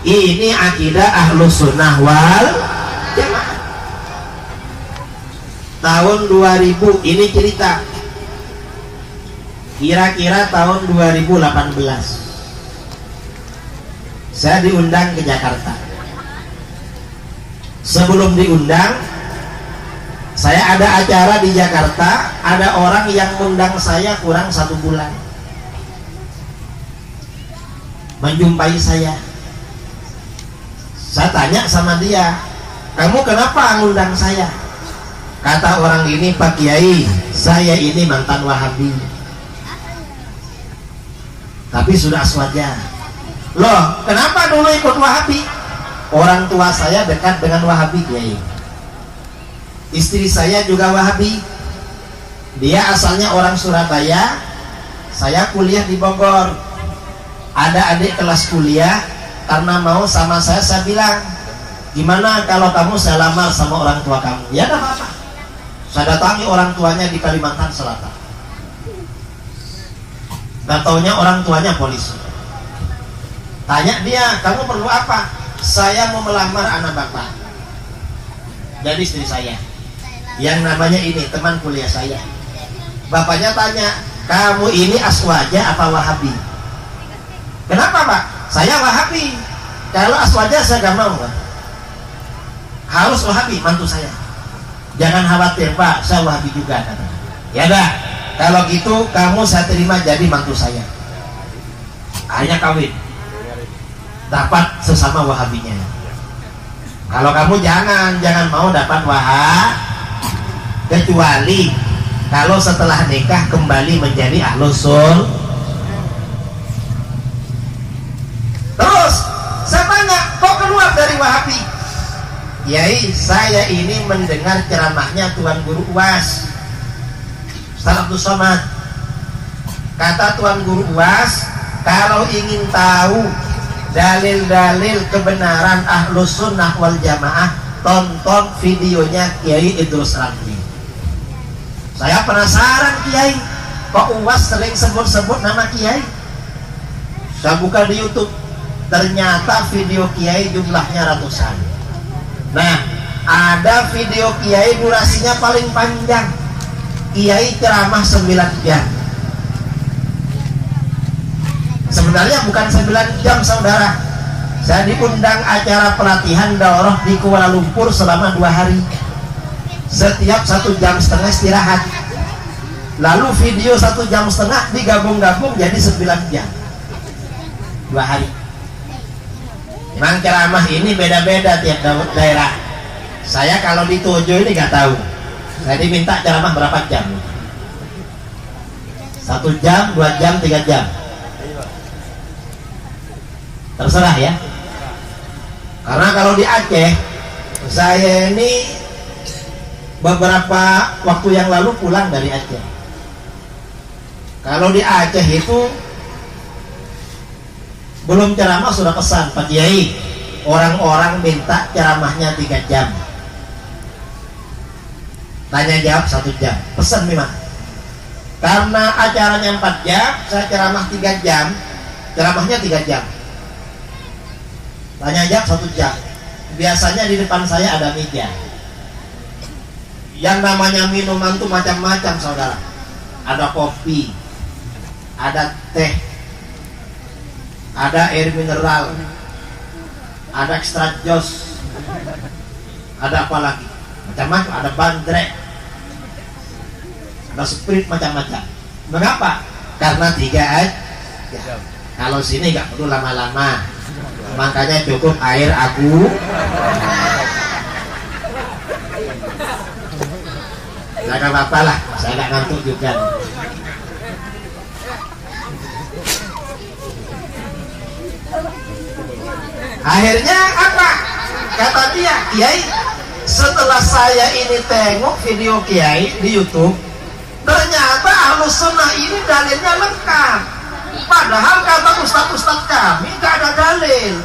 Ini akidah Ahlus Sunnah wal Jamaah. Tahun 2000 ini cerita, kira-kira tahun 2018 saya diundang ke Jakarta. Sebelum diundang, saya ada acara di Jakarta, ada orang yang undang saya kurang 1 bulan menjumpai saya. Saya tanya sama dia, kamu kenapa ngundang saya? Kata orang ini, Pak Kiai, saya ini mantan Wahabi, tapi sudah aswaja. Loh, kenapa dulu ikut Wahabi? Orang tua saya dekat dengan Wahabi, Kiai. Istri saya juga Wahabi. Dia asalnya orang Surabaya, saya kuliah di Bogor. Ada adik kelas kuliah, karena mau sama saya bilang, gimana kalau kamu saya lamar sama orang tua kamu? Ya enggak apa-apa. Saya datangi orang tuanya di Kalimantan Selatan. Gak taunya orang tuanya polisi. Tanya dia, kamu perlu apa? Saya mau melamar anak bapak. Jadi istri saya, yang namanya ini teman kuliah saya. Bapaknya tanya, kamu ini aswaja apa Wahabi? Kenapa Pak? Saya Wahabi. Kalau aswaja saya gak mau Pak. Harus Wahabi, mantu saya. Jangan khawatir Pak, saya Wahabi juga katanya. Ya dah, kalau gitu kamu saya terima jadi mantu saya. Akhirnya kawin, dapat sesama Wahabinya. Kalau kamu jangan mau dapat Wahab, kecuali kalau setelah nikah kembali menjadi Ahlus Sunnah. Terus saya tanya, kok keluar dari Wahabi? Kiai, saya ini mendengar ceramahnya Tuan Guru UAS Ustaz Abdul Somad. Kata Tuan Guru UAS, kalau ingin tahu dalil-dalil kebenaran Ahlus Sunnah wal Jamaah, tonton videonya Kiai Idrus Ramli. Saya penasaran, Kiai, kok UAS sering sebut-sebut nama Kiai? Saya buka di YouTube, ternyata video Kiai jumlahnya ratusan. Nah, ada video Kiai durasinya paling panjang. Kiai ceramah 9 jam. Sebenarnya bukan 9 jam, saudara. Saya diundang acara pelatihan daurah di Kuala Lumpur selama 2 hari. Setiap 1,5 jam istirahat. Lalu video 1,5 jam digabung-gabung jadi 9 jam. 2 hari. Memang ceramah ini beda-beda tiap daerah. Saya kalau di Tojo ini nggak tahu. Saya diminta ceramah berapa jam? 1 jam, 2 jam, 3 jam. Terserah ya. Karena kalau di Aceh, saya ini beberapa waktu yang lalu pulang dari Aceh. Kalau di Aceh itu belum ceramah sudah pesan, Pak Kiai, orang-orang minta ceramahnya 3 jam. Tanya jawab 1 jam, pesan memang. Karena acaranya 4 jam, saya ceramah 3 jam, ceramahnya 3 jam. Tanya jawab 1 jam. Biasanya di depan saya ada meja. Yang namanya minuman tuh macam-macam, saudara. Ada kopi, ada teh, ada air mineral, ada extra jos, ada apa lagi? Macam-macam, ada bandrek, ada sprite, macam-macam. Mengapa? Karena 3 aja. Kalau sini nggak perlu lama-lama, makanya cukup air aku. Nggak apa-apa lah, saya nggak ngantuk juga. Akhirnya apa? Kata dia, Kiai, setelah saya ini tengok video Kiai di YouTube, ternyata Ahlus Sunnah ini dalilnya lengkap. Padahal kata ustaz-ustaz kami gak ada dalil.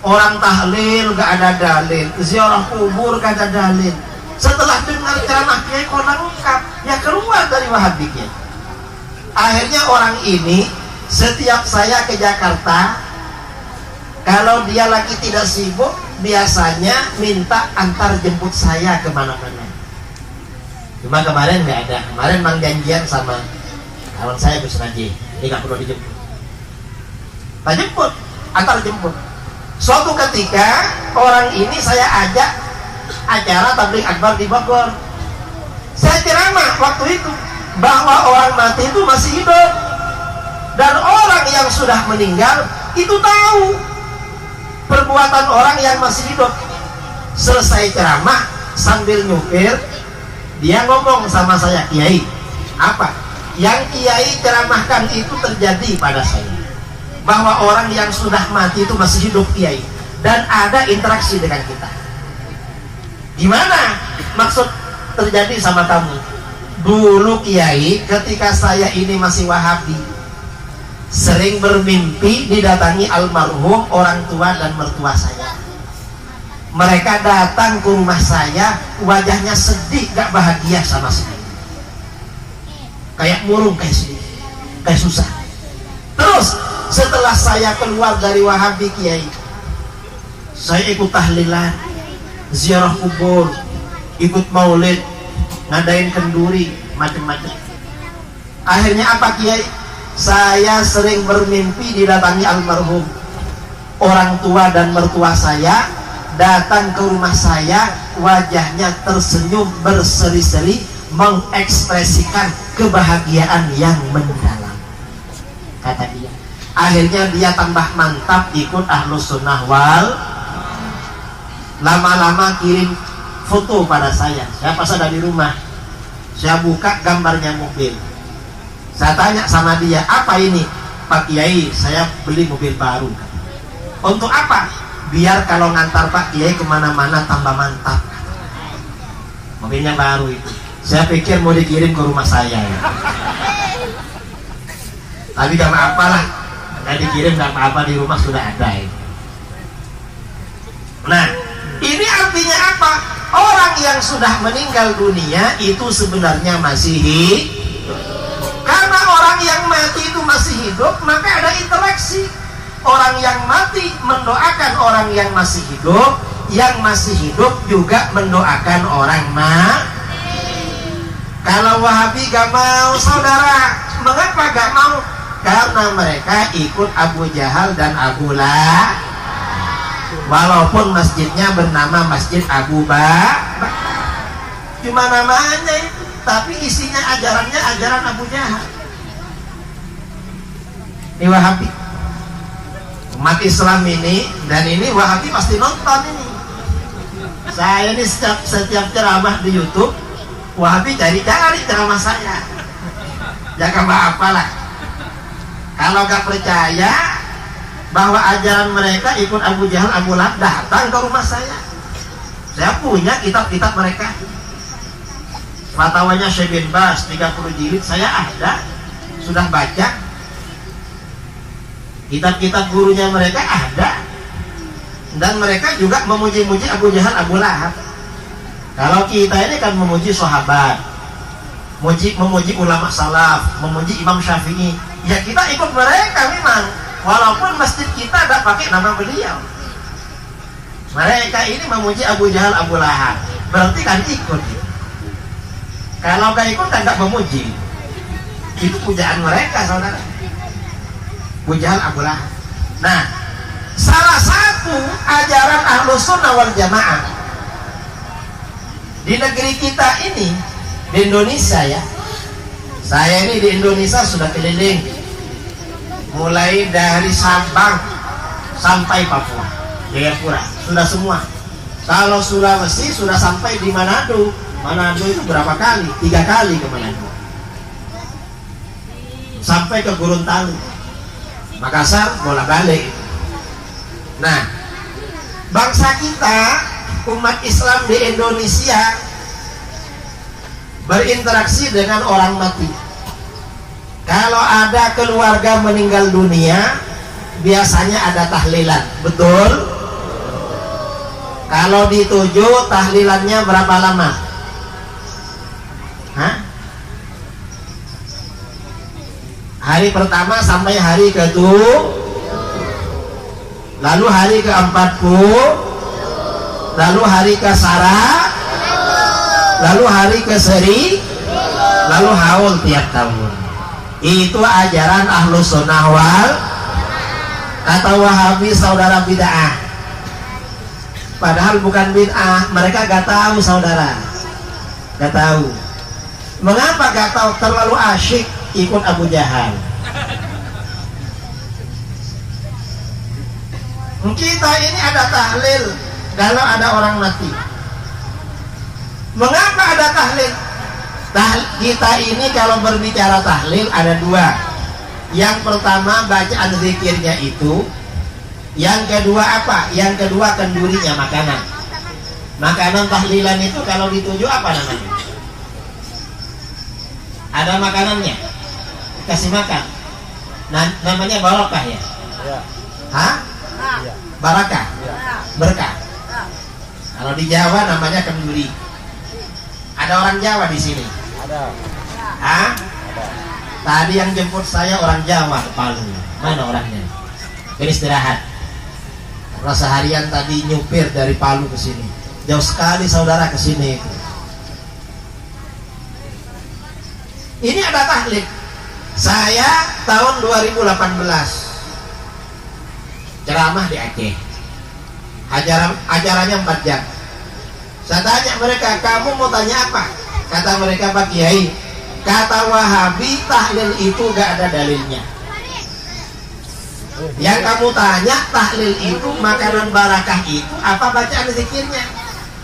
Orang tahlil gak ada dalil, ziarah kubur gak ada dalil. Setelah dengar ceramah Kiai kok lengkap, ya keluar dari Wahabi Kiai. Akhirnya orang ini setiap saya ke Jakarta, kalau dia lagi tidak sibuk, biasanya minta antar jemput saya kemana-mana. Cuma kemarin nggak ada. Kemarin mang janjian sama kawan saya Gus Naji, dia nggak perlu dijemput. Tak jemput, antar jemput. Suatu ketika orang ini saya ajak acara tabligh akbar di Bogor. Saya ceramah waktu itu bahwa orang mati itu masih hidup, dan orang yang sudah meninggal itu tahu perbuatan orang yang masih hidup. Selesai ceramah sambil nyupir, dia ngomong sama saya, Kiai, apa yang Kiai ceramahkan itu terjadi pada saya, bahwa orang yang sudah mati itu masih hidup, Kiai, dan ada interaksi dengan kita. Gimana maksud terjadi sama kamu? Dulu Kiai, ketika saya ini masih Wahabi, sering bermimpi didatangi almarhum orang tua dan mertua saya. Mereka datang ke rumah saya, wajahnya sedih, gak bahagia sama saya, kayak murung, kayak sedih, kayak susah. Terus setelah saya keluar dari Wahabi Kiai, saya ikut tahlilan, ziarah kubur, ikut maulid, ngadain kenduri, macam-macam. Akhirnya apa Kiai? Saya sering bermimpi didatangi almarhum orang tua dan mertua saya, datang ke rumah saya, wajahnya tersenyum berseri-seri, mengekspresikan kebahagiaan yang mendalam, kata dia. Akhirnya dia tambah mantap ikut Ahlus Sunnah wal. Lama-lama kirim foto pada saya pas ada di rumah. Saya buka gambarnya mobil. Saya tanya sama dia, apa ini? Pak Kiai, saya beli mobil baru. Untuk apa? biar kalau ngantar Pak Kiai kemana-mana tambah mantap. Mobilnya baru itu. Saya pikir mau dikirim ke rumah saya ya. Tapi gak apa-apa lah, nggak dikirim gak apa-apa, di rumah sudah ada ya. Nah, ini artinya apa? Orang yang sudah meninggal dunia itu sebenarnya masih hidup. Karena orang yang mati itu masih hidup, maka ada interaksi. Orang yang mati mendoakan orang yang masih hidup, yang masih hidup juga mendoakan orang mati. Kalau Wahabi gak mau, saudara, mengapa gak mau? Karena mereka ikut Abu Jahal dan Abu Lahab. Walaupun masjidnya bernama Masjid Abu Bakar, cuma namanya itu, tapi isinya ajarannya ajaran Abu Jahal. Ini Wahabi. Umat Islam ini, dan ini Wahabi pasti nonton ini. Saya ini setiap ceramah di YouTube, Wahabi cari-cari ceramah saya. Jangan apa-apalah. Kalau gak percaya bahwa ajaran mereka ikut Abu Jahal, Abu Lahab, datang ke rumah saya. Saya punya kitab-kitab mereka. Fatwanya Syekh bin Baz 30 jilid saya ada, sudah baca. Kitab-kitab gurunya mereka ada. Dan mereka juga memuji-muji Abu Jahal, Abu Lahab. Kalau kita ini kan memuji sahabat, memuji ulama salaf, memuji Imam Syafi'i. Ya kita ikut mereka memang, walaupun masjid kita ada pakai nama beliau. Mereka ini memuji Abu Jahal, Abu Lahab, berarti kan ikut. Kalau gak ikut kan gak memuji. Itu pujaan mereka, saudara. Abu Jahal, Abu Lahab. Nah, salah satu ajaran Ahlus Sunnah wal Jamaah di negeri kita ini, di Indonesia ya. Saya ini di Indonesia sudah keliling, mulai dari Sabang sampai Papua, Jayapura, sudah semua. Kalau Sulawesi sudah sampai di Manado. Manado itu berapa kali? 3 kali ke Manado. Sampai ke Gorontalo, Makassar, bolak-balik. Nah, bangsa kita, umat Islam di Indonesia berinteraksi dengan orang mati. Kalau ada keluarga meninggal dunia, biasanya ada tahlilan, betul? Kalau dituju, tahlilannya berapa lama? Hah? Hari pertama sampai hari ke-7, lalu hari ke-40, lalu hari ke-Sara, lalu hari ke-Seri, lalu haul tiap tahun. Itu ajaran Ahlus Sunnah wal. Kata Wahabi saudara bid'ah. Padahal bukan bid'ah, mereka gak tahu saudara, gak tahu. Mengapa gak tahu? Terlalu asyik ikut Abu Jahal. Kita ini ada tahlil kalau ada orang mati. Mengapa ada tahlil? Kita ini kalau berbicara tahlil ada 2. Yang pertama bacaan zikirnya itu. Yang kedua apa? Yang kedua kendurinya, makanan. Makanan tahlilan itu kalau dituju apa namanya? Ada makanannya, kasih makan. Nah, namanya barokah ya? Hah? Barakah? Berkah. Kalau di Jawa namanya kenduri. Ada orang Jawa di sini? Ada. Hah? Ada. Tadi yang jemput saya orang Jawa ke Palu. Mana orangnya? Beristirahat. Karena seharian tadi nyupir dari Palu ke sini. Jauh sekali saudara ke sini. Ini ada tahlil. Saya tahun 2018 ceramah di Aceh. Ajarannya 4 jam. Saya tanya mereka, kamu mau tanya apa? Kata mereka, Pak Kiai, kata Wahabi tahlil itu gak ada dalilnya. Yang kamu tanya tahlil itu makanan barakah itu apa bacaan zikirnya?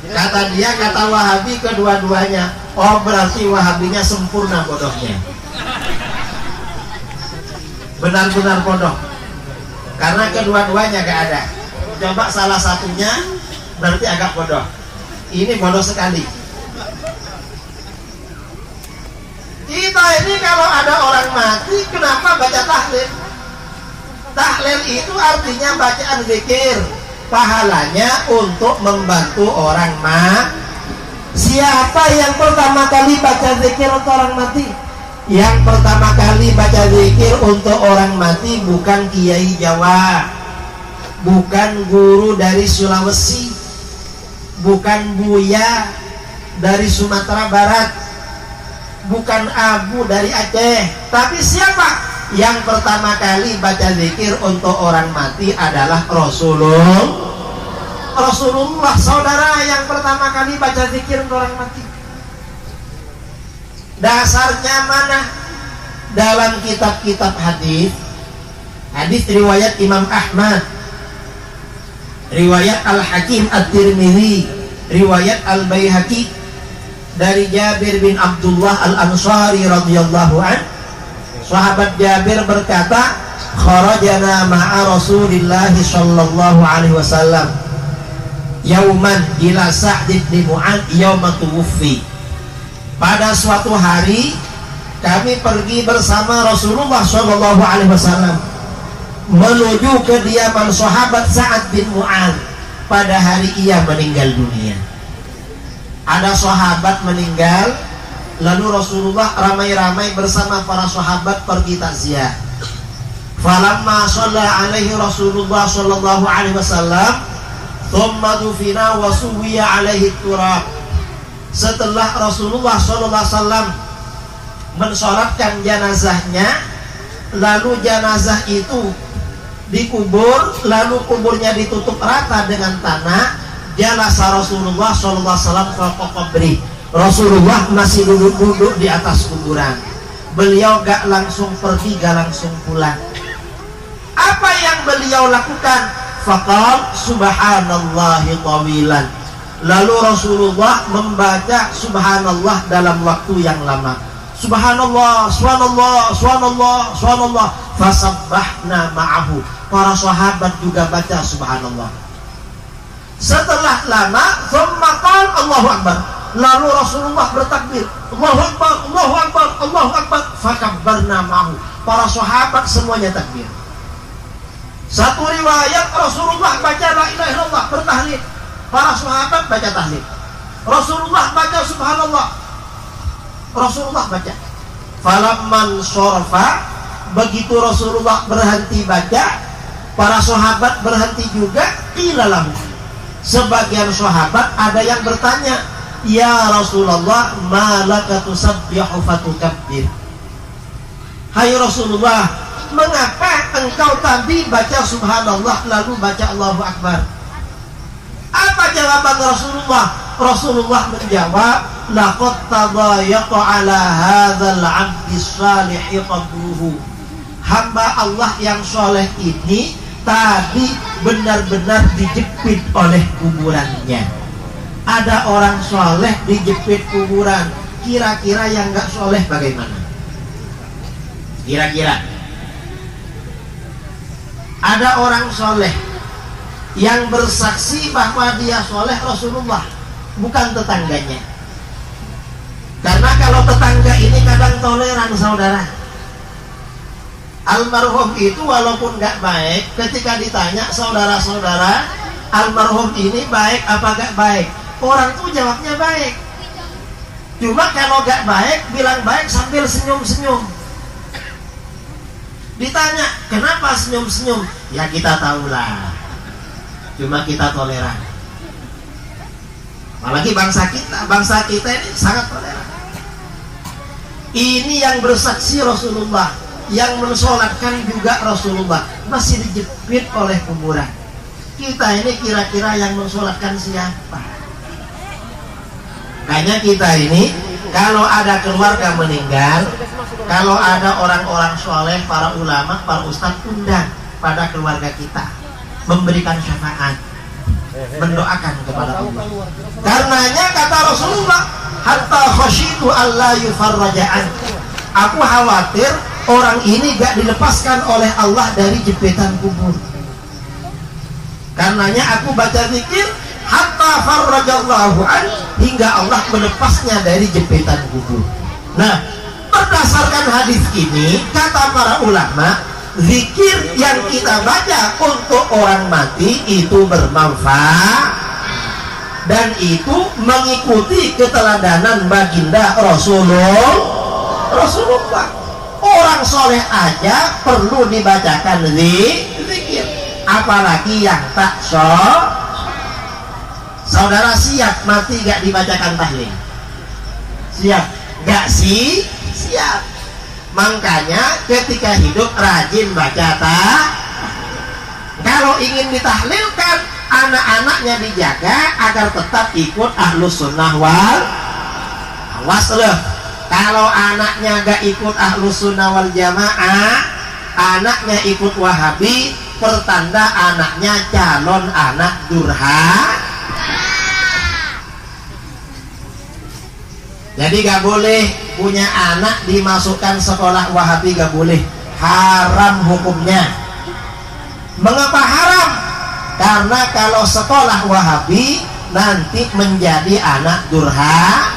Kata dia, kata Wahabi kedua-duanya. Oh, berarti Wahabinya sempurna bodohnya. Benar-benar bodoh. Karena kedua-duanya gak ada. Coba salah satunya berarti agak bodoh. Ini bodoh sekali. Kita ini kalau ada orang mati, kenapa baca tahlil? Tahlil itu artinya bacaan zikir. Pahalanya untuk membantu orang mati. Siapa yang pertama kali baca zikir untuk orang mati? Yang pertama kali baca zikir untuk orang mati bukan kiai Jawa, bukan guru dari Sulawesi, bukan Buya dari Sumatera Barat, bukan Abu dari Aceh. Tapi siapa? Yang pertama kali baca zikir untuk orang mati adalah Rasulullah, saudara, yang pertama kali baca zikir untuk orang mati. Dasarnya mana? Dalam kitab-kitab hadis riwayat Imam Ahmad, riwayat Al-Hakim At-Tirmidzi, riwayat Al-Baihaqi dari Jabir bin Abdullah Al-Ansari radhiyallahu anhu. Sahabat Jabir berkata, kharajana ma'a Rasulillah sallallahu alaihi wasallam yauman ila Sa'd bin Mu'adz yauma tuwfi. Pada suatu hari kami pergi bersama Rasulullah sallallahu alaihi wasallam menuju kediaman sahabat Sa'd bin Mu'adz pada hari ia meninggal dunia. Ada sahabat meninggal, lalu Rasulullah ramai-ramai bersama para sahabat pergi takziah. Falamma shalla alaihi Rasulullah sallallahu alaihi wasallam thumma dufina wa suwiya alaihi turab. Setelah Rasulullah sallallahu alaihi wasallam mensolatkan jenazahnya, lalu jenazah itu dikubur, lalu kuburnya ditutup rata dengan tanah, jalasa Rasulullah sallallahu alaihi wasallam fawqa qabri. Rasulullah masih duduk-duduk di atas kuburan. Beliau gak langsung pergi, gak langsung pulang. Apa yang beliau lakukan? Faqal subhanallahi tawilan. Lalu Rasulullah membaca subhanallah dalam waktu yang lama. Subhanallah, subhanallah, subhanallah, subhanallah. Fasabbahna ma'ahu. Para sahabat juga baca subhanallah. Setelah lama, thumma qala Allahu Akbar. Lalu Rasulullah bertakbir, Allahu Akbar, Allahu Akbar, Allahu Akbar. Fakabbarna ma'ahu. Para sahabat semuanya takbir. Satu riwayat Rasulullah baca la ilaha illallah, bertahlil. Para sahabat baca tahlil. Rasulullah baca subhanallah. Rasulullah baca. Falamman sorofa, begitu Rasulullah berhenti baca, para sahabat berhenti juga. Qilalahu, sebagian sahabat ada yang bertanya, ya Rasulullah, malaka tusabbihu fatukabbir. Hai Rasulullah, mengapa engkau tadi baca subhanallah lalu baca Allahu Akbar? Apa jawaban Rasulullah? Rasulullah menjawab, laqad tadayaqa ala hadzal 'abdi shalih qabruhu. Hamba Allah yang soleh ini tadi benar-benar dijepit oleh kuburannya. Ada orang soleh dijepit kuburan. Kira-kira yang gak soleh bagaimana? Kira-kira ada orang soleh yang bersaksi bahwa dia soleh Rasulullah, bukan tetangganya. Karena kalau tetangga ini kadang toleran, saudara. Almarhum itu walaupun gak baik, ketika ditanya saudara-saudara, almarhum ini baik apa gak baik, orang tuh jawabnya baik. Cuma kalau gak baik, bilang baik sambil senyum-senyum. Ditanya, kenapa senyum-senyum? Ya kita tahulah, cuma kita toleran. Apalagi bangsa kita ini sangat toleran. Ini yang bersaksi Rasulullah, yang mensolatkan juga Rasulullah, masih dijepit oleh kuburan. Kita ini kira-kira yang mensolatkan siapa? Makanya kita ini kalau ada keluarga meninggal, kalau ada orang-orang soleh, para ulama, para ustadz, undang pada keluarga kita, memberikan syafaat, mendoakan kepada Allah. Karenanya kata Rasulullah, hatta khasyitu alla yufarraja'an. Aku khawatir orang ini gak dilepaskan oleh Allah dari jepitan kubur. Karena Karenanya aku baca zikir hatta farrajallahu an, hingga Allah melepasnya dari jepitan kubur. Nah, berdasarkan hadis ini kata para ulama, zikir yang kita baca untuk orang mati itu bermanfaat dan itu mengikuti keteladanan baginda Rasulullah. Orang soleh aja perlu dibacakan zikir, apalagi yang tak saudara siap mati gak dibacakan tahlil? Siap? Gak sih? Siap. Makanya ketika hidup rajin baca kalau ingin ditahlilkan, anak-anaknya dijaga agar tetap ikut ahlus sunnah wal. Awas loh, kalau anaknya gak ikut ahlus sunnah wal jamaah, anaknya ikut wahabi, pertanda anaknya calon anak durhaka. Jadi gak boleh punya anak dimasukkan sekolah wahabi, gak boleh, haram hukumnya. Mengapa haram? Karena kalau sekolah wahabi nanti menjadi anak durhaka.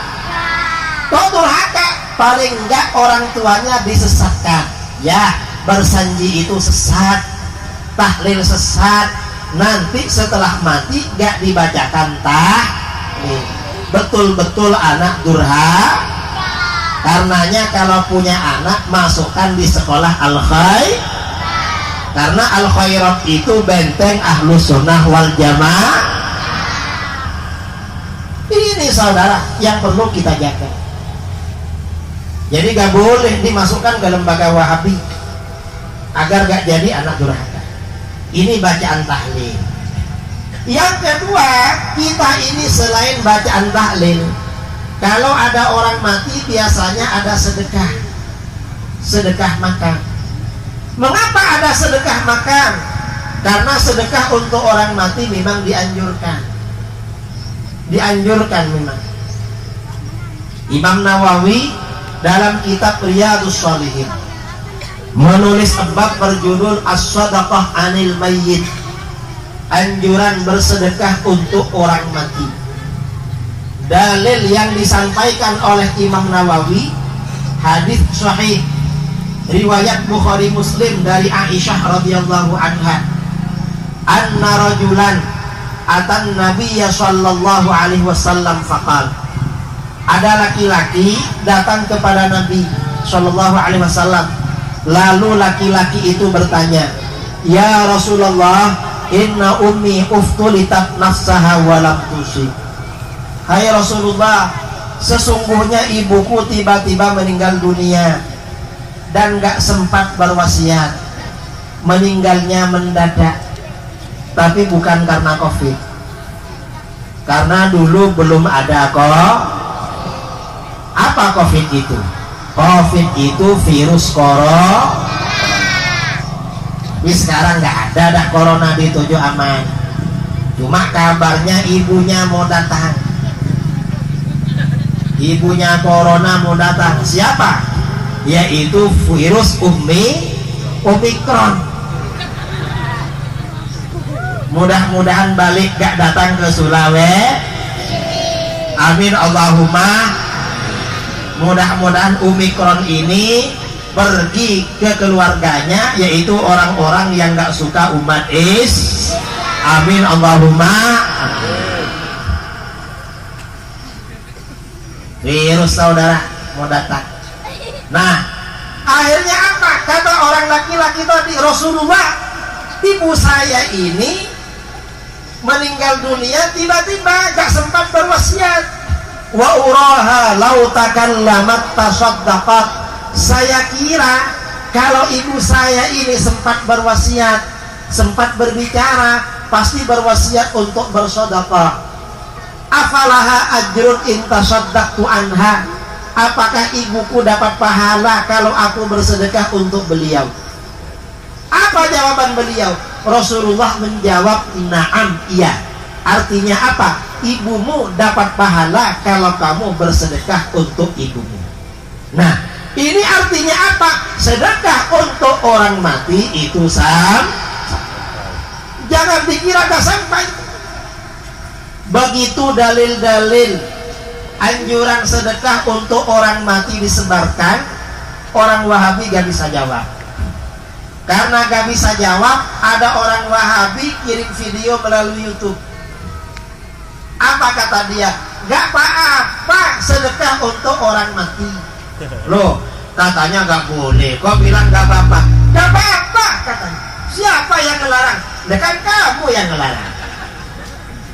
Kok durhaka? Paling enggak orang tuanya disesatkan. Ya, bersanji itu sesat, tahlil sesat, nanti setelah mati gak dibacakan tahlil. Betul-betul anak durhaka. Karenanya kalau punya anak masukkan di sekolah al-khair, karena al-khairat itu benteng ahlus sunnah wal jamaah. Ini saudara yang perlu kita jaga. Jadi gak boleh dimasukkan ke lembaga wahabi agar gak jadi anak durhaka. Ini bacaan tahlil. Yang kedua, kita ini selain bacaan tahlil, kalau ada orang mati biasanya ada sedekah, sedekah makan. Mengapa ada sedekah makan? Karena sedekah untuk orang mati memang dianjurkan. Dianjurkan memang. Imam Nawawi dalam kitab Riyadhus Shalihin menulis bab berjudul As-Sadaqah Anil Mayyit, anjuran bersedekah untuk orang mati. Dalil yang disampaikan oleh Imam Nawawi, hadis sahih riwayat Bukhari Muslim dari Aisyah radhiyallahu anha, anna rajulan atan nabiyya sallallahu alaihi wasallam faqal, ada laki-laki datang kepada Nabi sallallahu alaihi wasallam, lalu laki-laki itu bertanya, ya Rasulullah, inna ummi uftulitat nafsaha wa lam tusib. Hai Rasulullah, sesungguhnya ibuku tiba-tiba meninggal dunia dan gak sempat berwasiat. Meninggalnya mendadak, tapi bukan karena COVID, karena dulu belum ada kok. Apa COVID itu? COVID itu virus corona. Tapi sekarang gak ada dah corona, dituju aman. Cuma kabarnya ibunya mau datang, ibunya corona mau datang. Siapa? Yaitu virus Omikron. Mudah-mudahan balik gak datang ke Sulawesi. Amin Allahumma. Mudah-mudahan Omikron ini pergi ke keluarganya, yaitu orang-orang yang gak suka umat Amin Allahumma. Virus saudara mau datang. Nah, akhirnya apa? Kata orang laki-laki tadi, Rasulullah, ibu saya ini meninggal dunia tiba-tiba, gak sempat berwasiat. Wa uraha lau takallamat tasaddaqat. Saya kira kalau ibu saya ini sempat berwasiat, sempat berbicara, pasti berwasiat untuk bersedekah. Afalaha ajrun in tasaddaqtu anha. Apakah ibuku dapat pahala kalau aku bersedekah untuk beliau? Apa jawaban beliau? Rasulullah menjawab, na'am, iya. Artinya apa? Ibumu dapat pahala kalau kamu bersedekah untuk ibumu. Nah, ini artinya apa? Sedekah untuk orang mati itu jangan dikira gak sampai. Begitu dalil-dalil anjuran sedekah untuk orang mati disebarkan, orang Wahabi gak bisa jawab. Karena gak bisa jawab, ada orang Wahabi kirim video melalui YouTube. Apa kata dia? Gak apa-apa sedekah untuk orang mati. Loh, katanya gak boleh, kok bilang gak apa-apa? Gak apa-apa katanya. Siapa yang ngelarang? Nah, kan kamu yang ngelarang.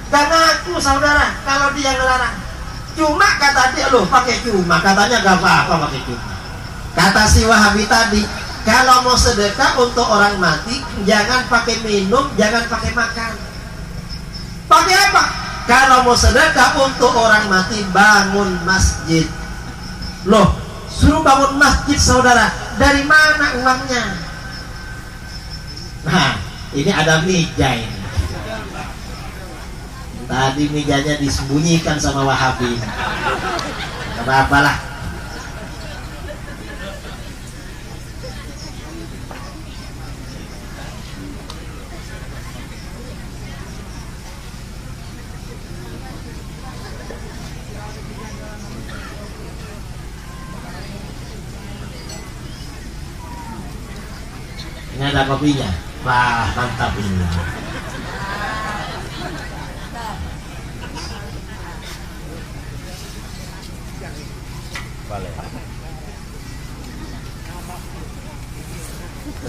Karena aku saudara, kalau dia ngelarang. Cuma kata dia, loh pakai cuma, katanya gak apa-apa pakai cuma. Kata si Wahabi tadi, kalau mau sedekah untuk orang mati, jangan pakai minum, jangan pakai makan. Pakai apa? Kalau mau sedekah untuk orang mati, bangun masjid. Loh, suruh bangun masjid saudara, dari mana uangnya? Nah, ini ada meja ini. Tadi mejanya disembunyikan sama Wahabi. Gak apa-apa lah. Ini ada kopinya. Wah, mantap ini.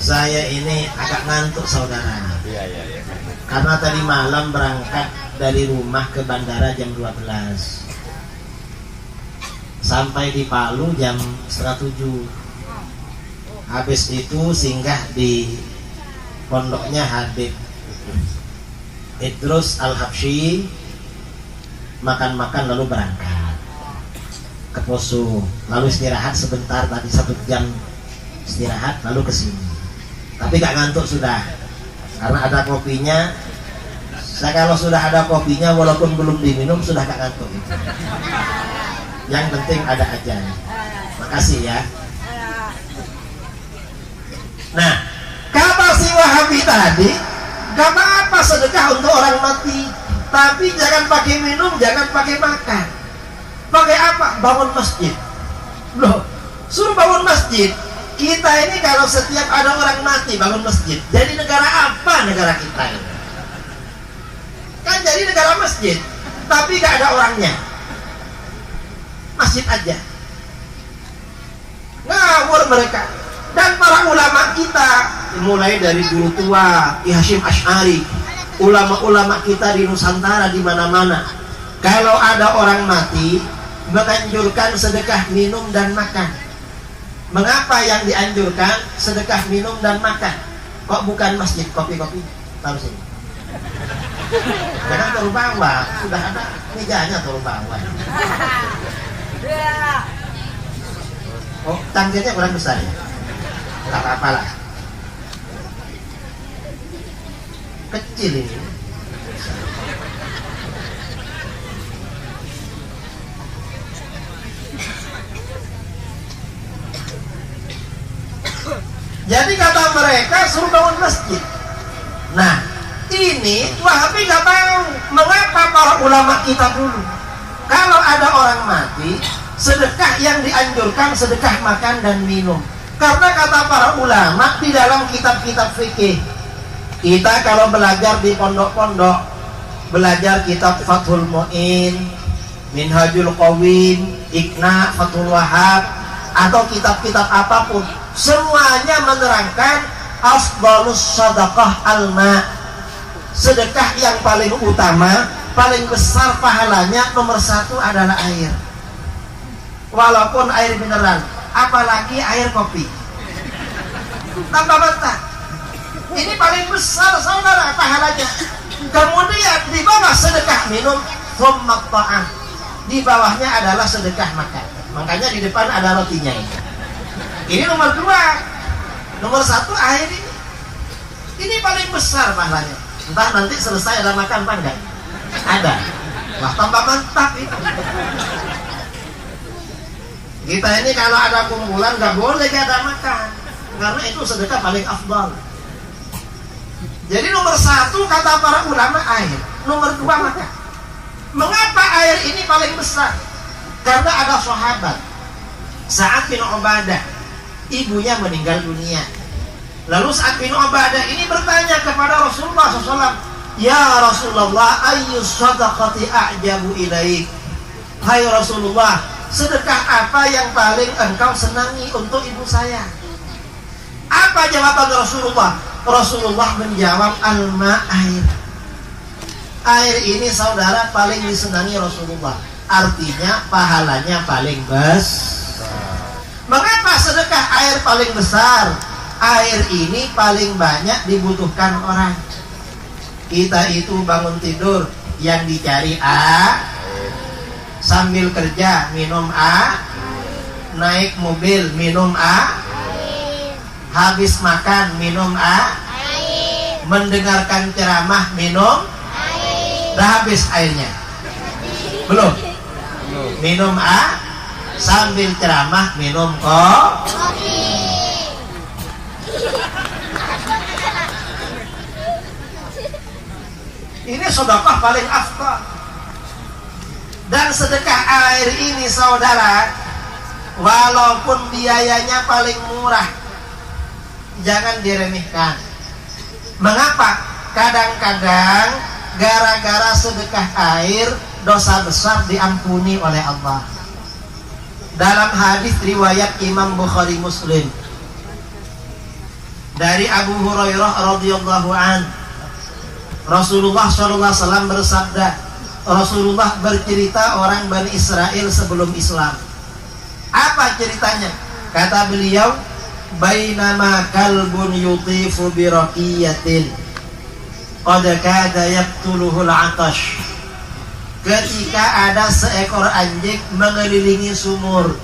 Saya ini agak ngantuk saudara. Iya. Karena tadi malam berangkat dari rumah ke bandara jam 12. Sampai di Palu jam 6:30. Habis itu singgah di pondoknya Habib Idrus Al-Habsyi, makan-makan lalu berangkat ke Poso, lalu istirahat sebentar, tadi 1 jam istirahat lalu ke sini. Tapi gak ngantuk sudah, karena ada kopinya. Saya kalau sudah ada kopinya walaupun belum diminum sudah gak ngantuk. Yang penting ada aja. Makasih ya. Nah, kata si Wahabi tadi, gak apa-apa sedekah untuk orang mati, tapi jangan pakai minum, jangan pakai makan. Pakai apa? Bangun masjid. Loh, suruh bangun masjid. Kita ini kalau setiap ada orang mati bangun masjid, jadi negara apa negara kita ini? Kan jadi negara masjid, tapi gak ada orangnya. Masjid aja. Ngawur mereka. Dan para ulama kita, mulai dari guru tua Ki Hasyim Asy'ari, ulama-ulama kita di Nusantara di mana-mana, kalau ada orang mati menganjurkan sedekah minum dan makan. Mengapa yang dianjurkan sedekah minum dan makan? Kok bukan masjid kopi-kopi? Taruh sini. Jangan turun bawah, sudah ada mejanya turun bawah. Oh, tangkirnya kurang besar ya? Gak apa-apa lah, kecil ini. Jadi kata mereka suruh bangun masjid. Nah, ini Wahabi gak tahu mengapa para ulama kita dulu kalau ada orang mati, sedekah yang dianjurkan sedekah makan dan minum. Karena kata para ulama di dalam kitab-kitab fikih, kita kalau belajar di pondok-pondok, belajar kitab Fathul Mu'in, Minhajul Qawim, Iqna, Fathul Wahab, atau kitab-kitab apapun, semuanya menerangkan afdalus sadaqah alma, sedekah yang paling utama, paling besar pahalanya, nomor 1 adalah air. Walaupun air mineral, apalagi air kopi tanpa mentah, ini paling besar saudara pahalanya. Kemudian di bawah sedekah minum, thumma ta'am, di bawahnya adalah sedekah makan. Makanya di depan ada rotinya ini. Ini nomor 2. Nomor 1 air ini paling besar pahalanya. Entah nanti selesai ada makan apa enggak? Ada. Wah, tambah mantap itu. Kita ini kalau ada kumpulan gak boleh gak ada makan, karena itu sedekah paling afdal. Jadi nomor satu kata para ulama air, nomor dua makan. Mengapa air ini paling besar? Karena ada sahabat Sa'ad bin Ubadah, ibunya meninggal dunia. Lalu Sa'ad bin Ubadah ini bertanya kepada Rasulullah SAW, ya Rasulullah, ayyu sadaqati a'jabu ilaik? Hai Rasulullah, sedekah apa yang paling engkau senangi untuk ibu saya? Apa jawaban Rasulullah? Rasulullah menjawab, alma, air. Air ini saudara paling disenangi Rasulullah. Artinya pahalanya paling besar. Mengapa sedekah air paling besar? Air ini paling banyak dibutuhkan orang. Kita itu bangun tidur, yang dicari sambil kerja minum naik mobil minum habis makan minum mendengarkan ceramah minum, dah habis airnya? Belum. Minum sambil ceramah minum kopi. Ini sedekah paling afdal. Dan sedekah air ini saudara, walaupun biayanya paling murah, jangan diremehkan. Mengapa? Kadang-kadang gara-gara sedekah air dosa besar diampuni oleh Allah. Dalam hadis riwayat Imam Bukhari Muslim dari Abu Hurairah radhiyallahu an, Rasulullah SAW bersabda, Rasulullah bercerita orang Bani Israel sebelum Islam. Apa ceritanya? Kata beliau, bainama kalbun yutifu biraqiyatin qad kada yaqtuluhul 'atash. Ketika ada seekor anjing mengelilingi sumur,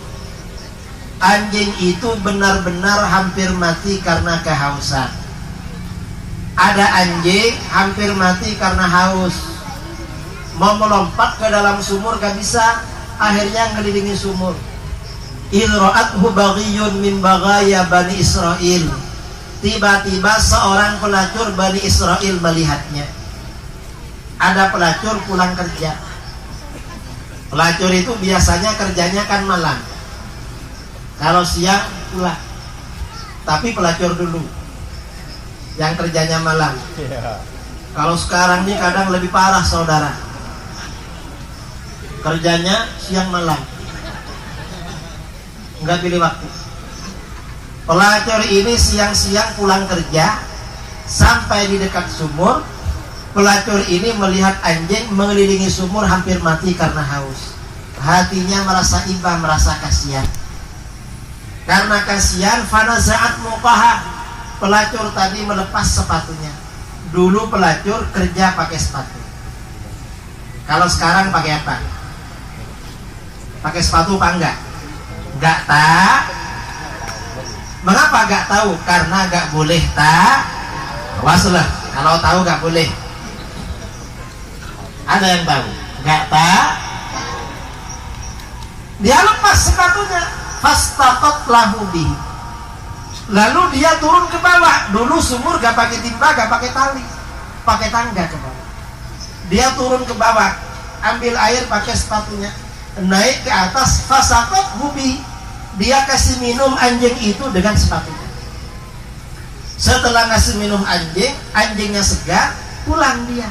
anjing itu benar-benar hampir mati karena kehausan. Ada anjing hampir mati karena haus, mau melompat ke dalam sumur gak bisa, akhirnya ngelilingi sumur. Idra'athu baghiyun min baghaya Bani Israel. Tiba-tiba seorang pelacur Bani Israel melihatnya. Ada pelacur pulang kerja. Pelacur itu biasanya kerjanya kan malam, kalau siang pulang. Tapi pelacur dulu yang kerjanya malam. Kalau sekarang ini kadang lebih parah saudara, kerjanya siang malam, nggak pilih waktu. Pelacur ini siang-siang pulang kerja, sampai di dekat sumur, pelacur ini melihat anjing mengelilingi sumur hampir mati karena haus. Hatinya merasa iba, merasa kasihan. Karena kasihan, fanaza'at muqaha, pelacur tadi melepas sepatunya. Dulu pelacur kerja pakai sepatu. Kalau sekarang pakai apa? Pakai sepatu apa enggak? Enggak tahu. Mengapa enggak tahu? Karena enggak boleh waslah. Kalau tahu enggak boleh. Ada yang tahu? Enggak tahu. Dia lepas sepatunya, fastaqat lahu bihi. Lalu dia turun ke bawah. Dulu sumur gak pakai timba, gak pakai tali, pakai tangga ke bawah. Dia turun ke bawah, ambil air pakai sepatunya, naik ke atas, fasaqat bihi. Dia kasih minum anjing itu dengan sepatunya. Setelah kasih minum anjing, anjingnya segar, pulang dia.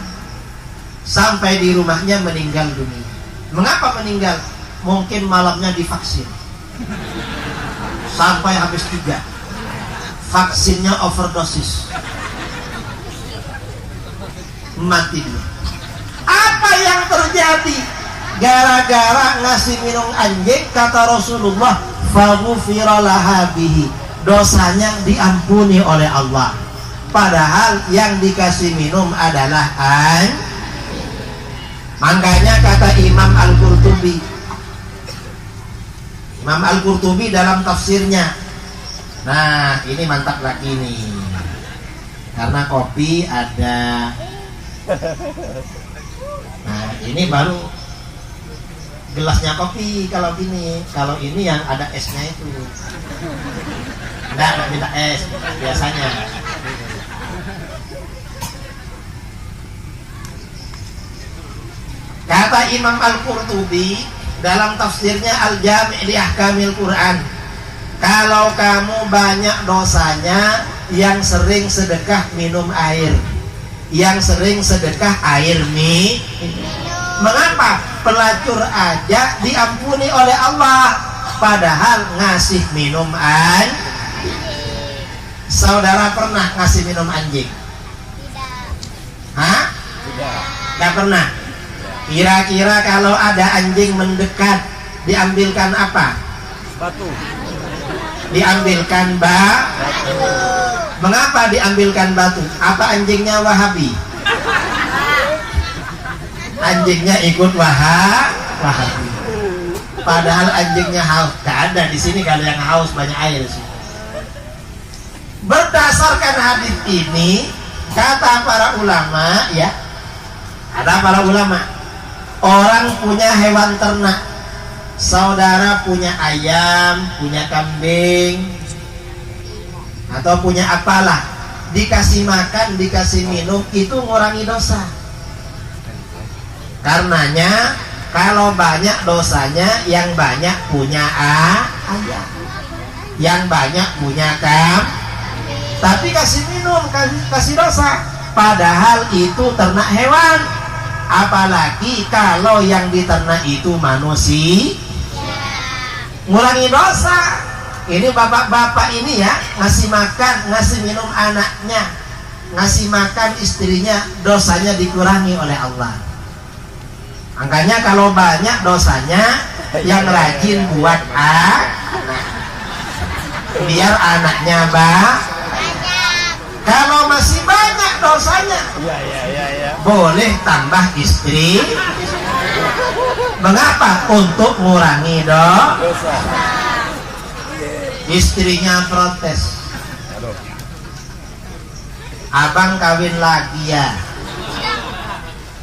Sampai di rumahnya meninggal dunia. Mengapa meninggal? Mungkin malamnya divaksin sampai habis 3. Vaksinnya overdosis, mati dia. Apa yang terjadi? Gara-gara ngasih minum anjing, kata Rasulullah, faghufira laha bihi, dosanya diampuni oleh Allah. Padahal yang dikasih minum adalah anjing. Makanya kata Imam Al-Qurtubi, Imam Al-Qurtubi dalam tafsirnya, nah ini mantap lagi nih, karena kopi ada. Nah ini baru gelasnya kopi kalau gini. Kalau ini yang ada esnya itu, enggak minta es biasanya. Kata Imam Al-Qurtubi dalam tafsirnya Al-Jami' li Ahkamil Quran, kalau kamu banyak dosanya, yang sering sedekah minum air, yang sering sedekah air mie. Mengapa? Pelacur aja diampuni oleh Allah, padahal ngasih minum anjing. Saudara pernah ngasih minum anjing? Hah? Tidak pernah. Kira-kira kalau ada anjing mendekat, diambilkan apa? Batu. Diambilkan batu. Mengapa diambilkan batu? Apa anjingnya Wahabi? Anjingnya ikut Wahabi. Padahal anjingnya haus. Tidak ada di sini kalau yang haus banyak air sih. Berdasarkan hadis ini, kata para ulama, ya, ada para ulama, orang punya hewan ternak, saudara punya ayam, punya kambing, atau punya apalah, dikasih makan, dikasih minum, itu ngurangi dosa. Karenanya kalau banyak dosanya, yang banyak punya ayam, yang banyak punya kambing. Tapi kasih minum, kasih dosa, padahal itu ternak hewan. Apalagi kalau yang diternak itu manusia, ngurangi dosa. Ini bapak-bapak ini ya, ngasih makan, ngasih minum anaknya, ngasih makan istrinya, dosanya dikurangi oleh Allah. Makanya kalau banyak dosanya, yang rajin buat biar anaknya kalau masih banyak dosanya, boleh tambah istri. Mengapa? Untuk mengurangi dosa. Istrinya protes, abang kawin lagi ya.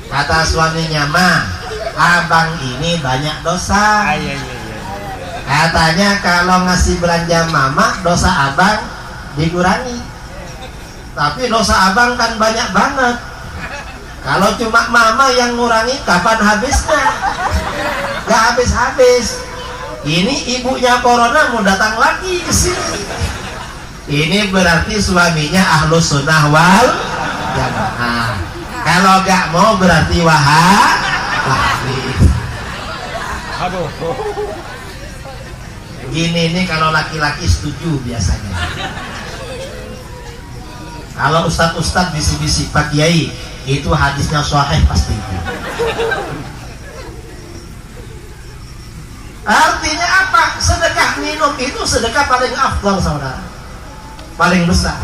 Kata suaminya, mah, abang ini banyak dosa. Katanya kalau ngasih belanja mama, dosa abang dikurangi. Tapi dosa abang kan banyak banget. Kalau cuma mama yang ngurangi, kapan habisnya? Gak habis-habis. Ini ibunya corona mau datang lagi ke sini. Ini berarti suaminya ahlus sunnah wal jamaah. Kalau gak mau berarti wahabi. Aduh. Gini nih kalau laki-laki setuju biasanya. Kalau ustadz-ustadz bisi-bisi Pak Kiai, itu hadisnya sahih pasti. Artinya apa? Sedekah minum itu sedekah paling afdal, saudara, paling besar.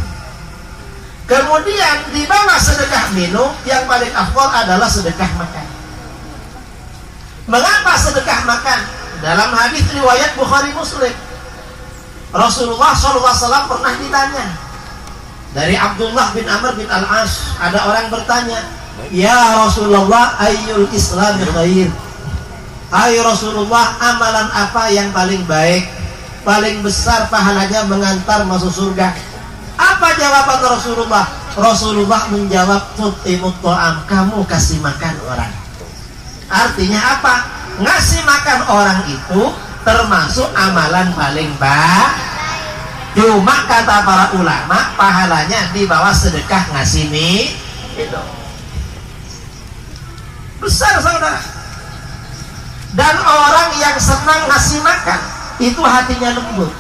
Kemudian di bawah sedekah minum, yang paling afdal adalah sedekah makan. Mengapa sedekah makan? Dalam hadis riwayat Bukhari Muslim, Rasulullah SAW pernah ditanya dari Abdullah bin Amr bin Al-As. Ada orang bertanya, ya Rasulullah, ayyul Islam khair? Hai Rasulullah, amalan apa yang paling baik, paling besar pahalanya mengantar masuk surga? Apa jawaban Rasulullah? Rasulullah menjawab, tutimut ta'am, kamu kasih makan orang. Artinya apa? Ngasih makan orang itu termasuk amalan paling baik. Cuma kata para ulama, pahalanya di bawah sedekah ngasih mie itu besar, saudara. Dan orang yang senang ngasih makan itu hatinya lembut.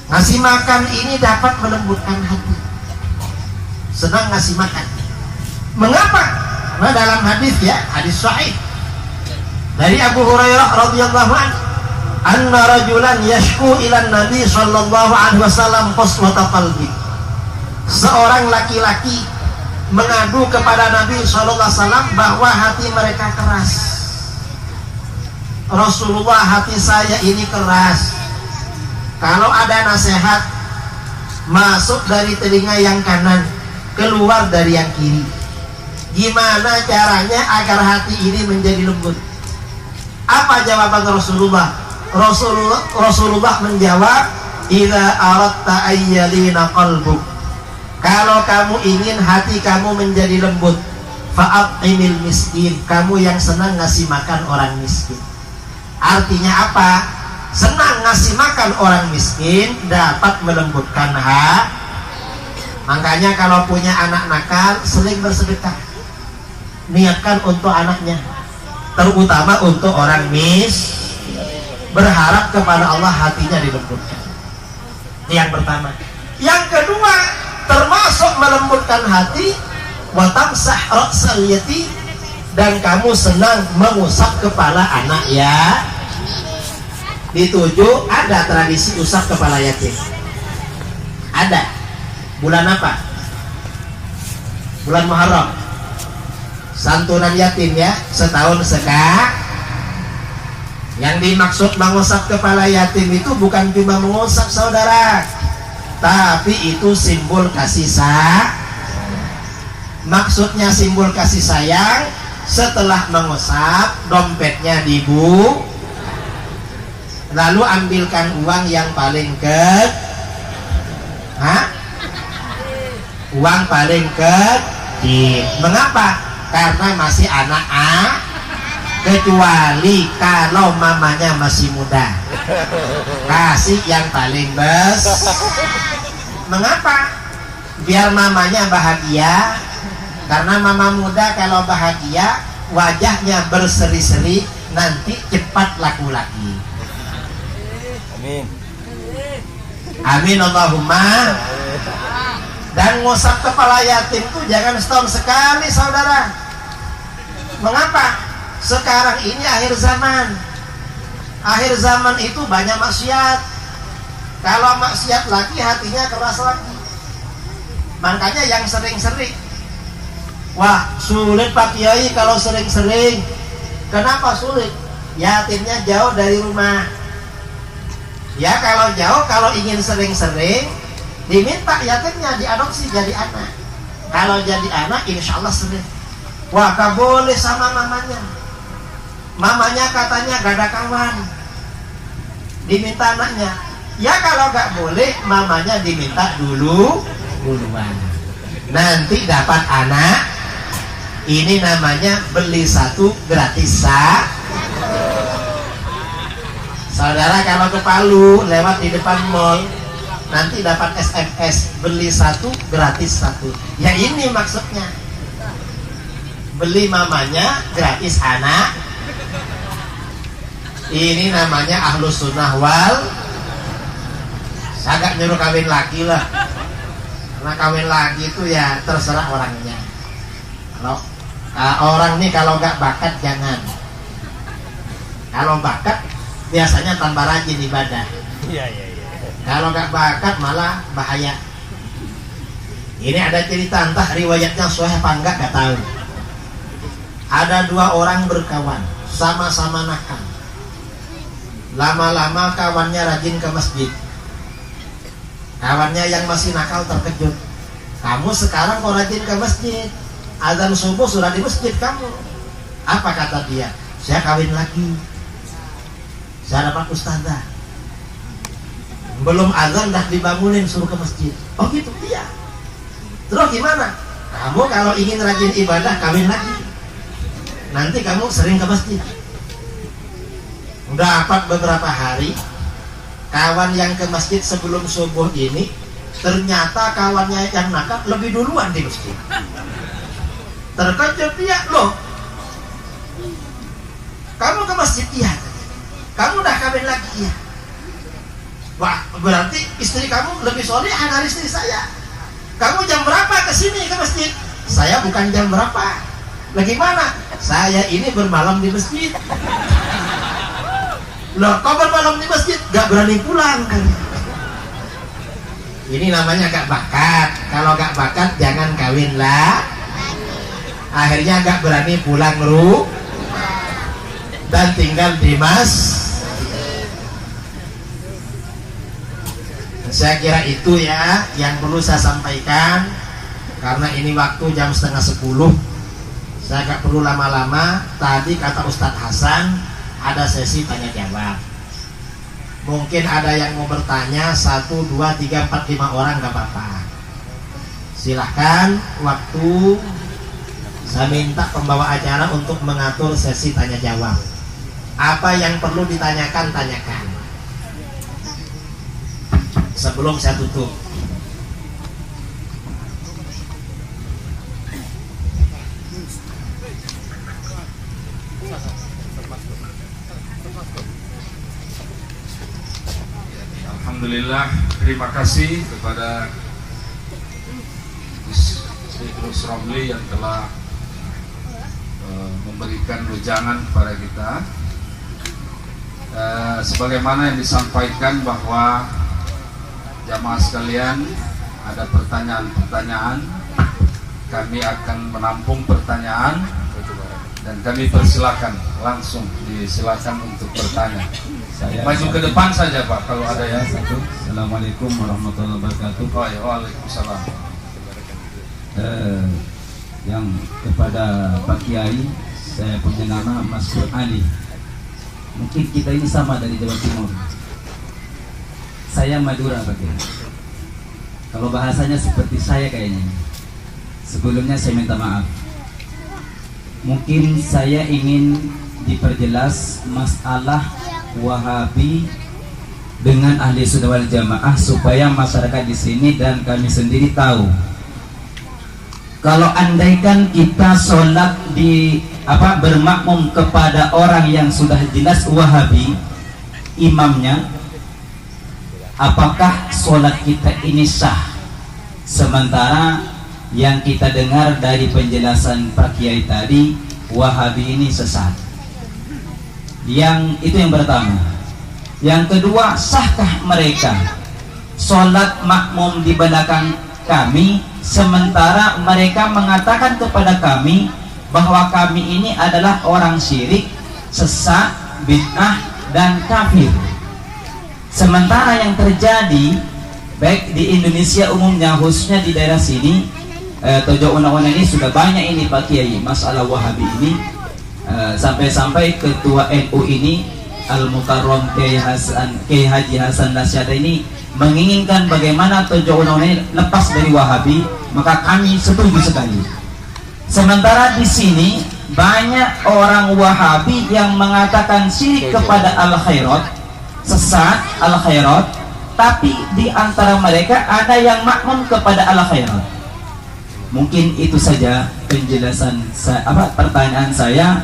Ngasih makan ini dapat melembutkan hati. Senang ngasih makan. Mengapa? Nah, dalam hadis ya, hadis sahih dari Abu Hurairah radhiyallahu anhu, anna rajulan yashku ila Nabi sallallahu alaihi wasallam qaswata qalbi. Seorang laki-laki mengadu kepada Nabi sallallahu alaihi wasallam bahwa hati mereka keras. Rasulullah, hati saya ini keras. Kalau ada nasihat masuk dari telinga yang kanan, keluar dari yang kiri. Gimana caranya agar hati ini menjadi lembut? Apa jawaban Rasulullah? Rasulullah menjawab, idza aradta ayyalina qalbuk, kalau kamu ingin hati kamu menjadi lembut, fa'at'imil miskin, kamu yang senang ngasih makan orang miskin. Artinya apa? Senang ngasih makan orang miskin dapat melembutkan hati. Makanya kalau punya anak nakal sering bersedekah, niatkan untuk anaknya, terutama untuk orang berharap kepada Allah hatinya dilembutkan. Yang pertama. Yang kedua, termasuk melembutkan hati, wa tamsah ra'sal yatim, dan kamu senang mengusap kepala anak ya. Dituju ada tradisi usap kepala yatim. Ada. Bulan apa? Bulan Muharram. Santunan yatim ya, setahun sekali. Yang dimaksud mengusap kepala yatim itu bukan cuma mengusap saudara, tapi itu simbol kasih sayang. Maksudnya simbol kasih sayang, setelah mengusap dompetnya lalu ambilkan uang yang paling uang paling kecil. Mengapa? Karena masih anak kecuali kalau mamanya masih muda, kasih yang paling Mengapa? Biar mamanya bahagia. Karena mama muda kalau bahagia wajahnya berseri-seri, nanti cepat laku lagi. Amin. Amin Allahumma. Dan ngusap kepala yatim itu jangan setahun sekali saudara. Mengapa? Sekarang ini akhir zaman. Akhir zaman itu banyak maksiat. Kalau maksiat lagi hatinya keras lagi. Makanya yang sering-sering. Wah sulit Pak Kiai kalau sering-sering. Kenapa sulit? Yatimnya jauh dari rumah. Ya kalau jauh, kalau ingin sering-sering, diminta yatimnya diadopsi jadi anak. Kalau jadi anak insya Allah sering. Wah gak boleh sama mamanya. Mamanya katanya gak ada kawan, diminta anaknya. Ya kalau gak boleh, mamanya diminta duluan. Nanti dapat anak. Ini namanya beli satu gratis saudara. Kalau ke Palu lewat di depan mall, nanti dapat SMS beli satu gratis satu. Ya ini maksudnya, beli mamanya gratis anak. Ini namanya ahlus sunnah wal. Saya gak nyuruh kawin lagi lah, karena kawin lagi itu ya terserah orangnya. Kalau orang nih kalau gak bakat jangan. Kalau bakat biasanya tambah rajin ibadah. Iya. Kalau gak bakat malah bahaya. Ini ada cerita, entah riwayatnya sahih apa enggak gak tahu. Ada dua orang berkawan, sama-sama nakal. Lama-lama kawannya rajin ke masjid. Kawannya yang masih nakal terkejut. Kamu sekarang kok rajin ke masjid? Azan subuh sudah di masjid kamu. Apa kata dia? Saya kawin lagi. Saya dapat ustazah. Belum azan dah dibangunin suruh ke masjid. Oh gitu? Iya. Terus gimana? Kamu kalau ingin rajin ibadah kawin lagi. Nanti kamu sering ke masjid. Dapat beberapa hari, kawan yang ke masjid sebelum subuh ini, ternyata kawannya yang nakal lebih duluan di masjid. Terkejut dia, loh kamu ke masjid? Iya. Kamu udah kawin lagi? Iya. Wah berarti istri kamu lebih solehan dari istri saya. Kamu jam berapa kesini ke masjid? Saya bukan jam berapa. Lagi mana? Saya ini bermalam di masjid. Loh kau bermalam di masjid? Gak berani pulang kan? Ini namanya gak bakat. Kalau gak bakat jangan kawin lah. Akhirnya gak berani pulang dan tinggal di Saya kira itu ya yang perlu saya sampaikan. Karena ini waktu jam 9:30, saya gak perlu lama-lama. Tadi kata Ustadz Hasan ada sesi tanya jawab. Mungkin ada yang mau bertanya 1, 2, 3, 4, 5 orang gak apa-apa. Silahkan, waktu Saya minta pembawa acara untuk mengatur sesi tanya jawab. Apa yang perlu ditanyakan, tanyakan. Sebelum saya tutup. Alhamdulillah, terima kasih kepada Idrus Ramli yang telah memberikan wejangan kepada kita. Sebagaimana yang disampaikan bahwa jamaah sekalian ada pertanyaan-pertanyaan, kami akan menampung pertanyaan dan kami persilakan langsung disilakan untuk bertanya. Maju ke depan saja Pak kalau ada yang satu. Assalamualaikum warahmatullahi wabarakatuh. Waalaikumsalam. Yang kepada Pak Kiai, saya punya nama Mas Pur Ali. Mungkin kita ini sama dari Jawa Timur. Saya Madura Pak Kiai. Kalau bahasanya seperti saya kayaknya. Sebelumnya saya minta maaf. Mungkin saya ingin diperjelas masalah Wahabi dengan ahli sunnah wal jamaah supaya masyarakat di sini dan kami sendiri tahu. Kalau andaikan kita sholat di bermakmum kepada orang yang sudah jelas Wahabi imamnya, apakah sholat kita ini sah? Sementara yang kita dengar dari penjelasan Pak Kiai tadi, Wahabi ini sesat. Yang itu yang pertama. Yang kedua, sahkah mereka sholat makmum di belakang kami, sementara mereka mengatakan kepada kami bahwa kami ini adalah orang syirik, sesat, bid'ah, dan kafir. Sementara yang terjadi baik di Indonesia umumnya, khususnya di daerah sini, Tojo Una-Una ini sudah banyak ini Pak Kiai masalah Wahabi ini, sampai-sampai ketua NU ini Al-Mukarram Kiai Haji Hasan Dasyada ini menginginkan bagaimana Tojo Una-Una ini lepas dari Wahabi, maka kami setuju sekali. Sementara di sini banyak orang Wahabi yang mengatakan syirik kepada Al-Khairat, sesat Al-Khairat, tapi di antara mereka ada yang makmum kepada Al-Khairat. Mungkin itu saja penjelasan pertanyaan saya.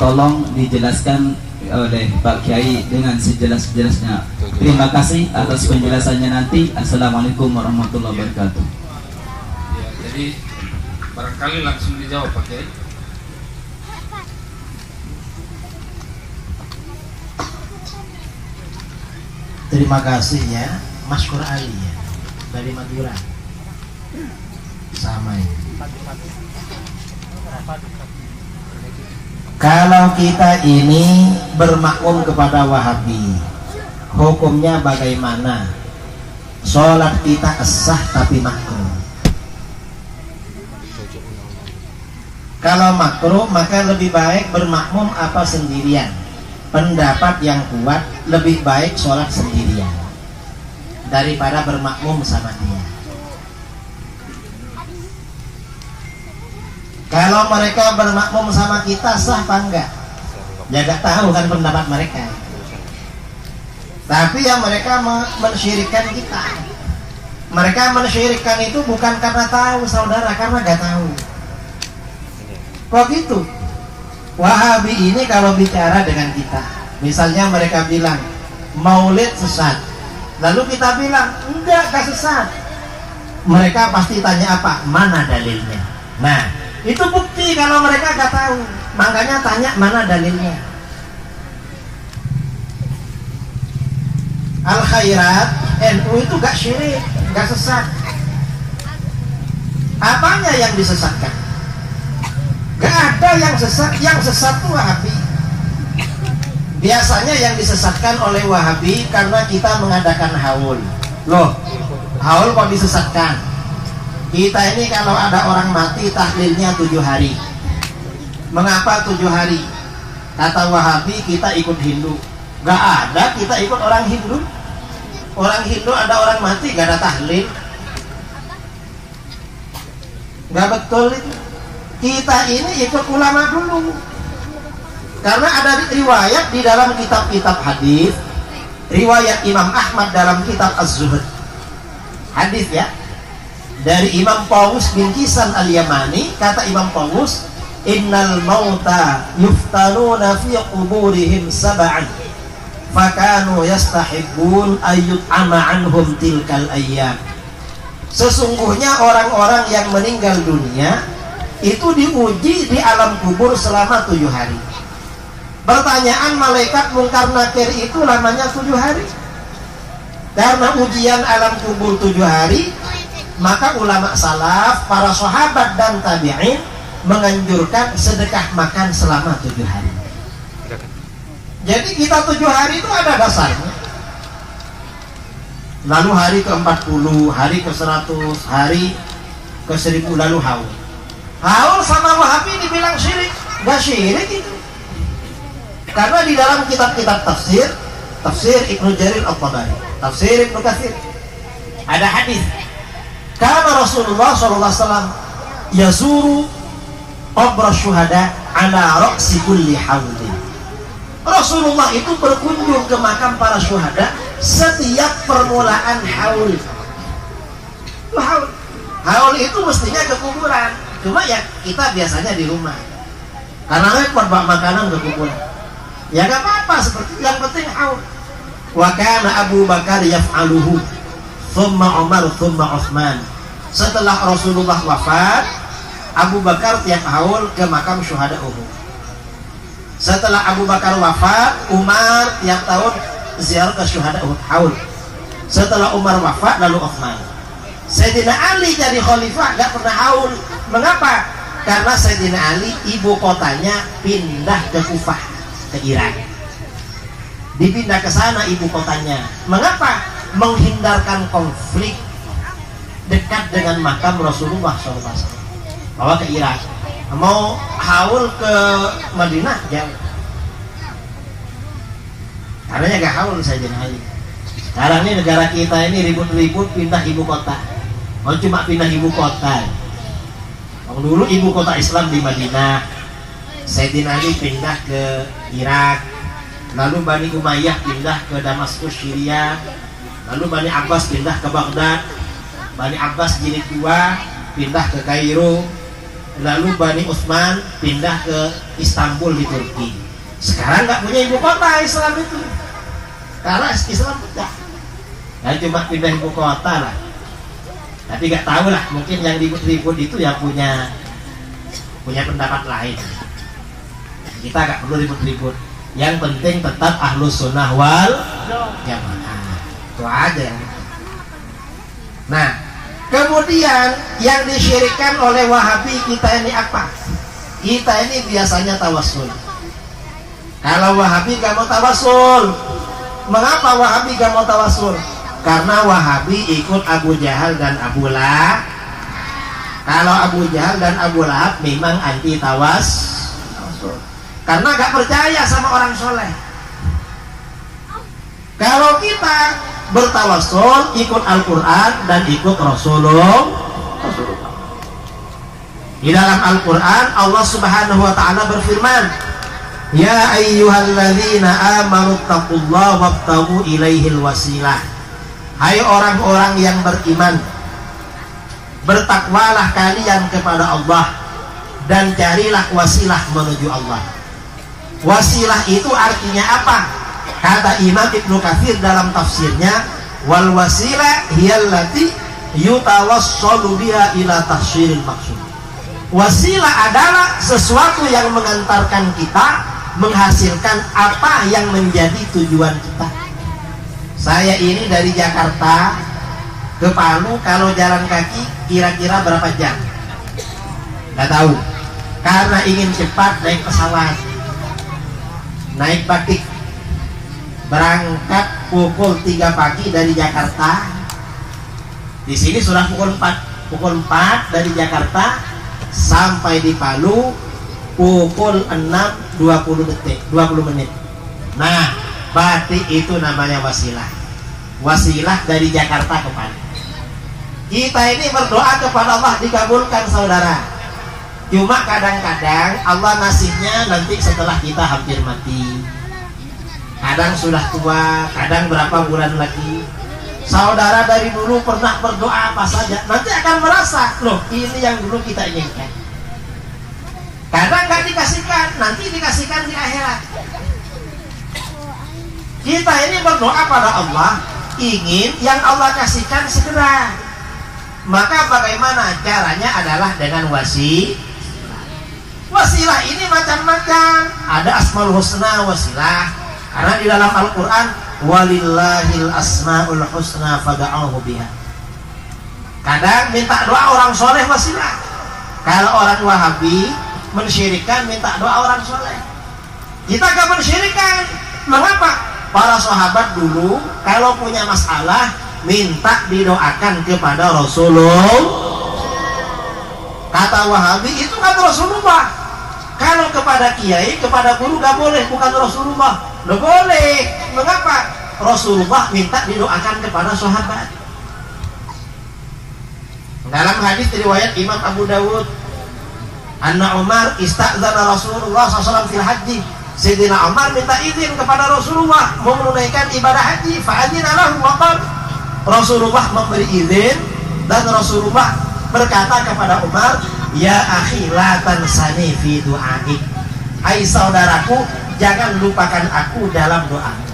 Tolong dijelaskan oleh Pak Kiai dengan sejelas-jelasnya. Terima kasih atas penjelasannya nanti. Assalamualaikum warahmatullahi wabarakatuh. Ya, jadi barangkali langsung dijawab Pak Kiai. Terima kasih ya, Mas Pur Ali ya, dari Madura. Sama ya. Kalau kita ini bermakmum kepada Wahabi, hukumnya bagaimana? Sholat kita sah tapi makruh. Kalau makruh maka lebih baik bermakmum apa sendirian. Pendapat yang kuat lebih baik sholat sendirian daripada bermakmum sama dia. Kalau mereka bermakmum sama kita sah apa enggak? Ya gak tahu kan pendapat mereka. Tapi yang mereka mensyirikkan kita. Mereka mensyirikkan itu bukan karena tahu saudara, karena gak tahu. Kok gitu? Wahabi ini kalau bicara dengan kita, misalnya mereka bilang maulid sesat, lalu kita bilang enggak, gak sesat. Mereka pasti tanya apa? Mana dalilnya? Nah, itu bukti kalau mereka gak tahu. Makanya tanya mana dalilnya. Al-Khairat NU itu gak syirik, gak sesat. Apanya yang disesatkan? Gak ada yang sesat. Yang sesat itu Wahabi. Biasanya yang disesatkan oleh Wahabi karena kita mengadakan haul. Loh, haul kok disesatkan? Kita ini kalau ada orang mati tahlilnya 7 hari. Mengapa 7 hari? Kata Wahabi kita ikut Hindu. Gak ada kita ikut orang Hindu. Orang Hindu ada orang mati gak ada tahlil. Gak betul itu. Kita ini ikut ulama dulu. Karena ada riwayat di dalam kitab-kitab hadis, riwayat Imam Ahmad dalam kitab Az-Zuhud. Hadis ya. Dari Imam Tawus bin Kisan al-Yamani, kata Imam Tawus, innal mauta yuftanuna fi quburihim sab'an fakanu yastahibbun ayyut'ama anhum tilkal ayyam. Sesungguhnya orang-orang yang meninggal dunia itu diuji di alam kubur selama 7 hari. Pertanyaan malaikat Munkar Nakir itu lamanya 7 hari. Karena ujian alam kubur 7 hari, maka ulama salaf, para sahabat dan tabi'in menganjurkan sedekah makan selama 7 hari. Jadi kita 7 hari itu ada dasarnya. Lalu hari ke-40, hari ke-100, hari ke-1000, lalu haul. Haul sama Wahabi dibilang syirik. Gak syirik itu. Karena di dalam kitab-kitab tafsir, tafsir Ibnu Jarir Al-Tabari, tafsir Ibnu Katsir, ada hadis. Karena Rasulullah SAW yazuru qabr syuhada ala ra'si kulli haudin. Rasulullah itu berkunjung ke makam para syuhada setiap permulaan haul. Haul, haul itu mestinya ke kuburan. Cuma ya kita biasanya di rumah. Karena repot bawa makanan ke kuburan. Ya gak apa-apa, seperti yang penting haul. Wa kana Abu Bakar yaf'aluhu, thumma Umar, thumma Utsman. Setelah Rasulullah wafat, Abu Bakar tiap haul ke makam syuhada Uhud. Setelah Abu Bakar wafat, Umar tiap tahun ziarah ke syuhada Uhud, haul. Setelah Umar wafat, lalu Utsman. Sayyidina Ali jadi khalifah gak pernah haul. Mengapa? Karena Sayyidina Ali ibu kotanya pindah ke Kufah, ke Irak. Dipindah ke sana ibu kotanya. Mengapa? Menghindarkan konflik dekat dengan makam Rasulullah SAW. Bawa ke Irak. Mau haul ke Madinah jauh. Karena gak haul Sayyidina Ali. Sekarang ini negara kita ini ribut-ribut pindah ibu kota. Mau cuma pindah ibu kota. Dulu ibu kota Islam di Madinah. Sayyidina Ali pindah ke Irak. Lalu Bani Umayyah pindah ke Damaskus, Syria. Lalu Bani Abbas pindah ke Baghdad. Bani Abbas jilid 2 pindah ke Kairo. Lalu Bani Utsman pindah ke Istanbul di Turki. Sekarang nggak punya ibu kota Islam itu. Karena Islam pecah. Dan cuma pindah ibu kota lah. Tapi nggak tahu lah, mungkin yang ribut-ribut itu ya punya pendapat lain. Kita nggak perlu ribut-ribut. Yang penting tetap ahlus sunnah wal jamaah. Itu aja yang penting. Nah, kemudian yang disyirikkan oleh Wahabi kita ini apa? Kita ini biasanya tawasul. Kalau Wahabi gak mau tawasul. Mengapa Wahabi gak mau tawasul? Karena Wahabi ikut Abu Jahal dan Abu Lahab. Kalau Abu Jahal dan Abu Lahab memang anti tawasul. Karena gak percaya sama orang soleh. Kalau kita bertawasul, ikut Al-Quran dan ikut Rasulullah. Di dalam Al-Quran Allah Subhanahu wa ta'ala berfirman, ya ayyuhalladzina amanu taqullaha wabtaghu ilaihil wasilah. Hai orang-orang yang beriman, bertakwalah kalian kepada Allah dan carilah wasilah menuju Allah. Wasilah itu artinya apa? Kata Imam Ibnu Katsir dalam tafsirnya, wal wasilah hiyallati yutawassalu biha ila tahsyiril maqsud. Wasilah adalah sesuatu yang mengantarkan kita menghasilkan apa yang menjadi tujuan kita. Saya ini dari Jakarta ke Palu kalau jalan kaki kira-kira berapa jam? Nggak tahu. Karena ingin cepat naik pesawat, naik batik. Berangkat pukul 3 pagi dari Jakarta. Di sini sudah pukul 4. Pukul 4 dari Jakarta sampai di Palu pukul 6:20 detik, 20 menit. Nah, batik itu namanya wasilah. Wasilah dari Jakarta ke Palu. Kita ini berdoa kepada Allah dikabulkan, saudara. Cuma kadang-kadang Allah ngasihnya nanti setelah kita hampir mati. Kadang sudah tua, kadang berapa bulan lagi. Saudara dari dulu pernah berdoa apa saja, nanti akan merasa, loh ini yang dulu kita inginkan. Kadang nggak dikasihkan, nanti dikasihkan di akhirat. Kita ini berdoa pada Allah, ingin yang Allah kasihkan segera. Maka bagaimana caranya adalah dengan wasilah ini macam-macam. Ada asmaul husna wasilah, karena di dalam Al-Quran walillahil asmaul husna fad'uhu biha. Kadang minta doa orang soleh wasilah. Kalau orang Wahabi mensyirikkan minta doa orang soleh, kita gak mensyirikkan. Mengapa? Para sahabat dulu kalau punya masalah minta didoakan kepada Rasulullah. Kata Wahabi itu kata Rasulullah. Kalau kepada kiai, kepada guru gak boleh, bukan Rasulullah. Gak boleh. Mengapa? Rasulullah minta didoakan kepada sahabat. Dalam hadis riwayat Imam Abu Dawud, Anna Umar ista'zana Rasulullah SAW fil haji. Sayyidina Umar minta izin kepada Rasulullah mau menunaikan ibadah haji. Fa'adzina lahu wa qala, Rasulullah memberi izin dan Rasulullah berkata kepada Umar, ya akhi la tansani fi du'aik. Hai saudaraku, jangan lupakan aku dalam doamu.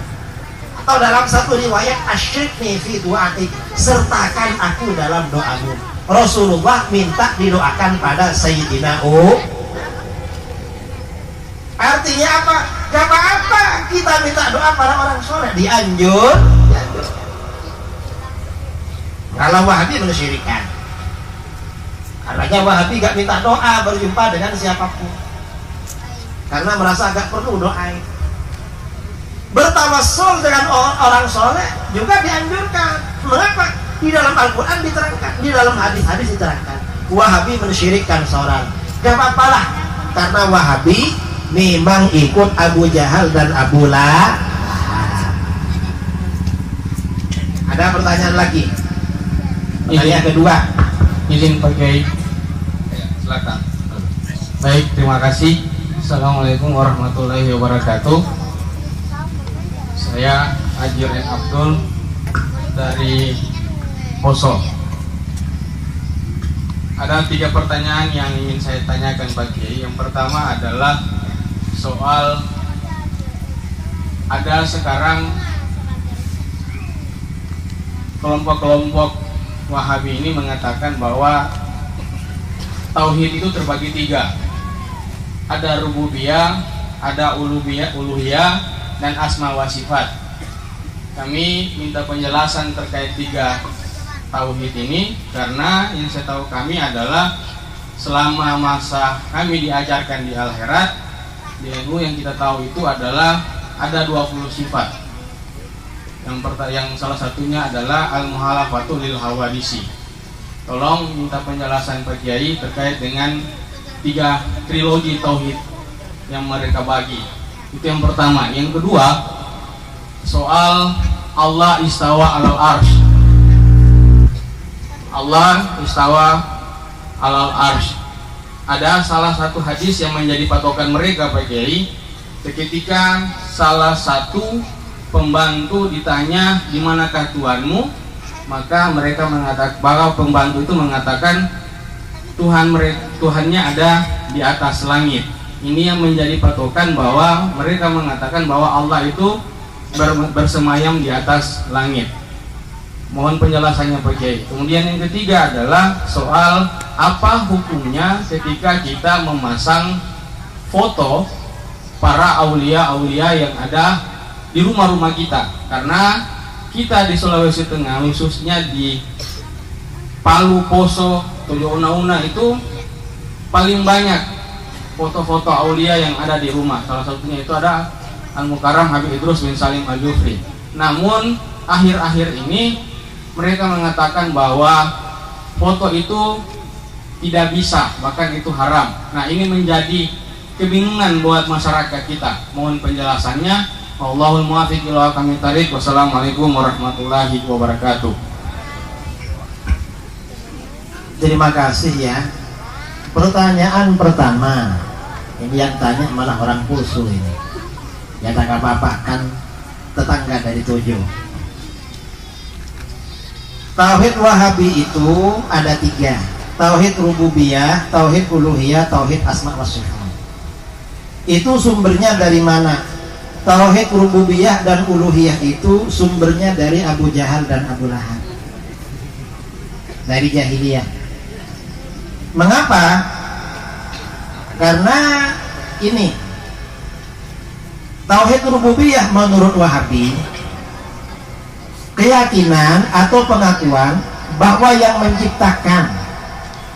Atau dalam satu riwayat, asyrikni fi du'aik, sertakan aku dalam doamu. Rasulullah minta didoakan pada Sayyidina Artinya apa? Gak apa-apa kita minta doa pada orang soleh, dianjur. Kalau Wahabi mensyirikkan, karena Wahabi gak minta doa berjumpa dengan siapapun, karena merasa gak perlu doa. Bertawassul dengan orang soleh juga dianjurkan. Mengapa? Di dalam Al-Quran diterangkan, di dalam hadis-hadis diterangkan. Wahabi mensyirikkan seorang, gak apa-apalah, karena Wahabi memang ikut Abu Jahal dan Abu Lahab. Ada pertanyaan lagi? Pertanyaan kedua. Izin Pak Kiai. Silakan. Baik, terima kasih. Assalamualaikum warahmatullahi wabarakatuh. Saya Haji Ren Abdul dari Poso. Ada 3 pertanyaan yang ingin saya tanyakan Pak Kiai. Yang pertama adalah soal ada sekarang kelompok-kelompok Wahabi ini mengatakan bahwa tauhid itu terbagi 3. Ada rububiyah, ada uluhiyah, dan asma wa sifat. Kami minta penjelasan terkait 3 tauhid ini, karena yang saya tahu kami adalah selama masa kami diajarkan di Al-Herat, di ilmu yang kita tahu itu adalah ada 20 sifat. Yang salah satunya adalah al-muhalafatu lil hawadisi. Tolong minta penjelasan Pak Kiai terkait dengan 3 trilogi tauhid yang mereka bagi. Itu yang pertama. Yang kedua, soal Allah istawa alal arsh. Allah istawa alal arsh. Ada salah satu hadis yang menjadi patokan mereka Pak Kiai. Ketika salah satu pembantu ditanya di manakah Tuhanmu, maka mereka mengatakan bahwa pembantu itu mengatakan Tuhannya ada di atas langit. Ini yang menjadi patokan bahwa mereka mengatakan bahwa Allah itu bersemayam di atas langit. Mohon penjelasannya Pak Kiai. Kemudian yang ketiga adalah soal apa hukumnya ketika kita memasang foto para aulia-aulia yang ada di rumah-rumah kita. Karena kita di Sulawesi Tengah, khususnya di Palu, Poso, Tojo Una-Una itu paling banyak foto-foto aulia yang ada di rumah. Salah satunya itu ada Al-Mukarram Habib Idrus bin Salim Al-Jufri. Namun akhir-akhir ini mereka mengatakan bahwa foto itu tidak bisa, bahkan itu haram. Nah, ini menjadi kebingungan buat masyarakat kita. Mohon penjelasannya. Allahul muwaffiq ila aqwamit thariq. Wassalamualaikum warahmatullahi wabarakatuh. Terima kasih ya. Pertanyaan pertama, ini yang tanya malah orang Poso ini. Ya tak apa-apa, kan tetangga dari Tojo. Tauhid Wahabi itu ada 3. Tauhid rububiyah, tauhid uluhiyah, tauhid asma wa sifat. Itu sumbernya dari mana? Tauhid rububiyah dan uluhiyah itu sumbernya dari Abu Jahal dan Abu Lahab, dari jahiliyah. Mengapa? Karena ini tauhid rububiyah menurut Wahabi, keyakinan atau pengakuan bahwa yang menciptakan,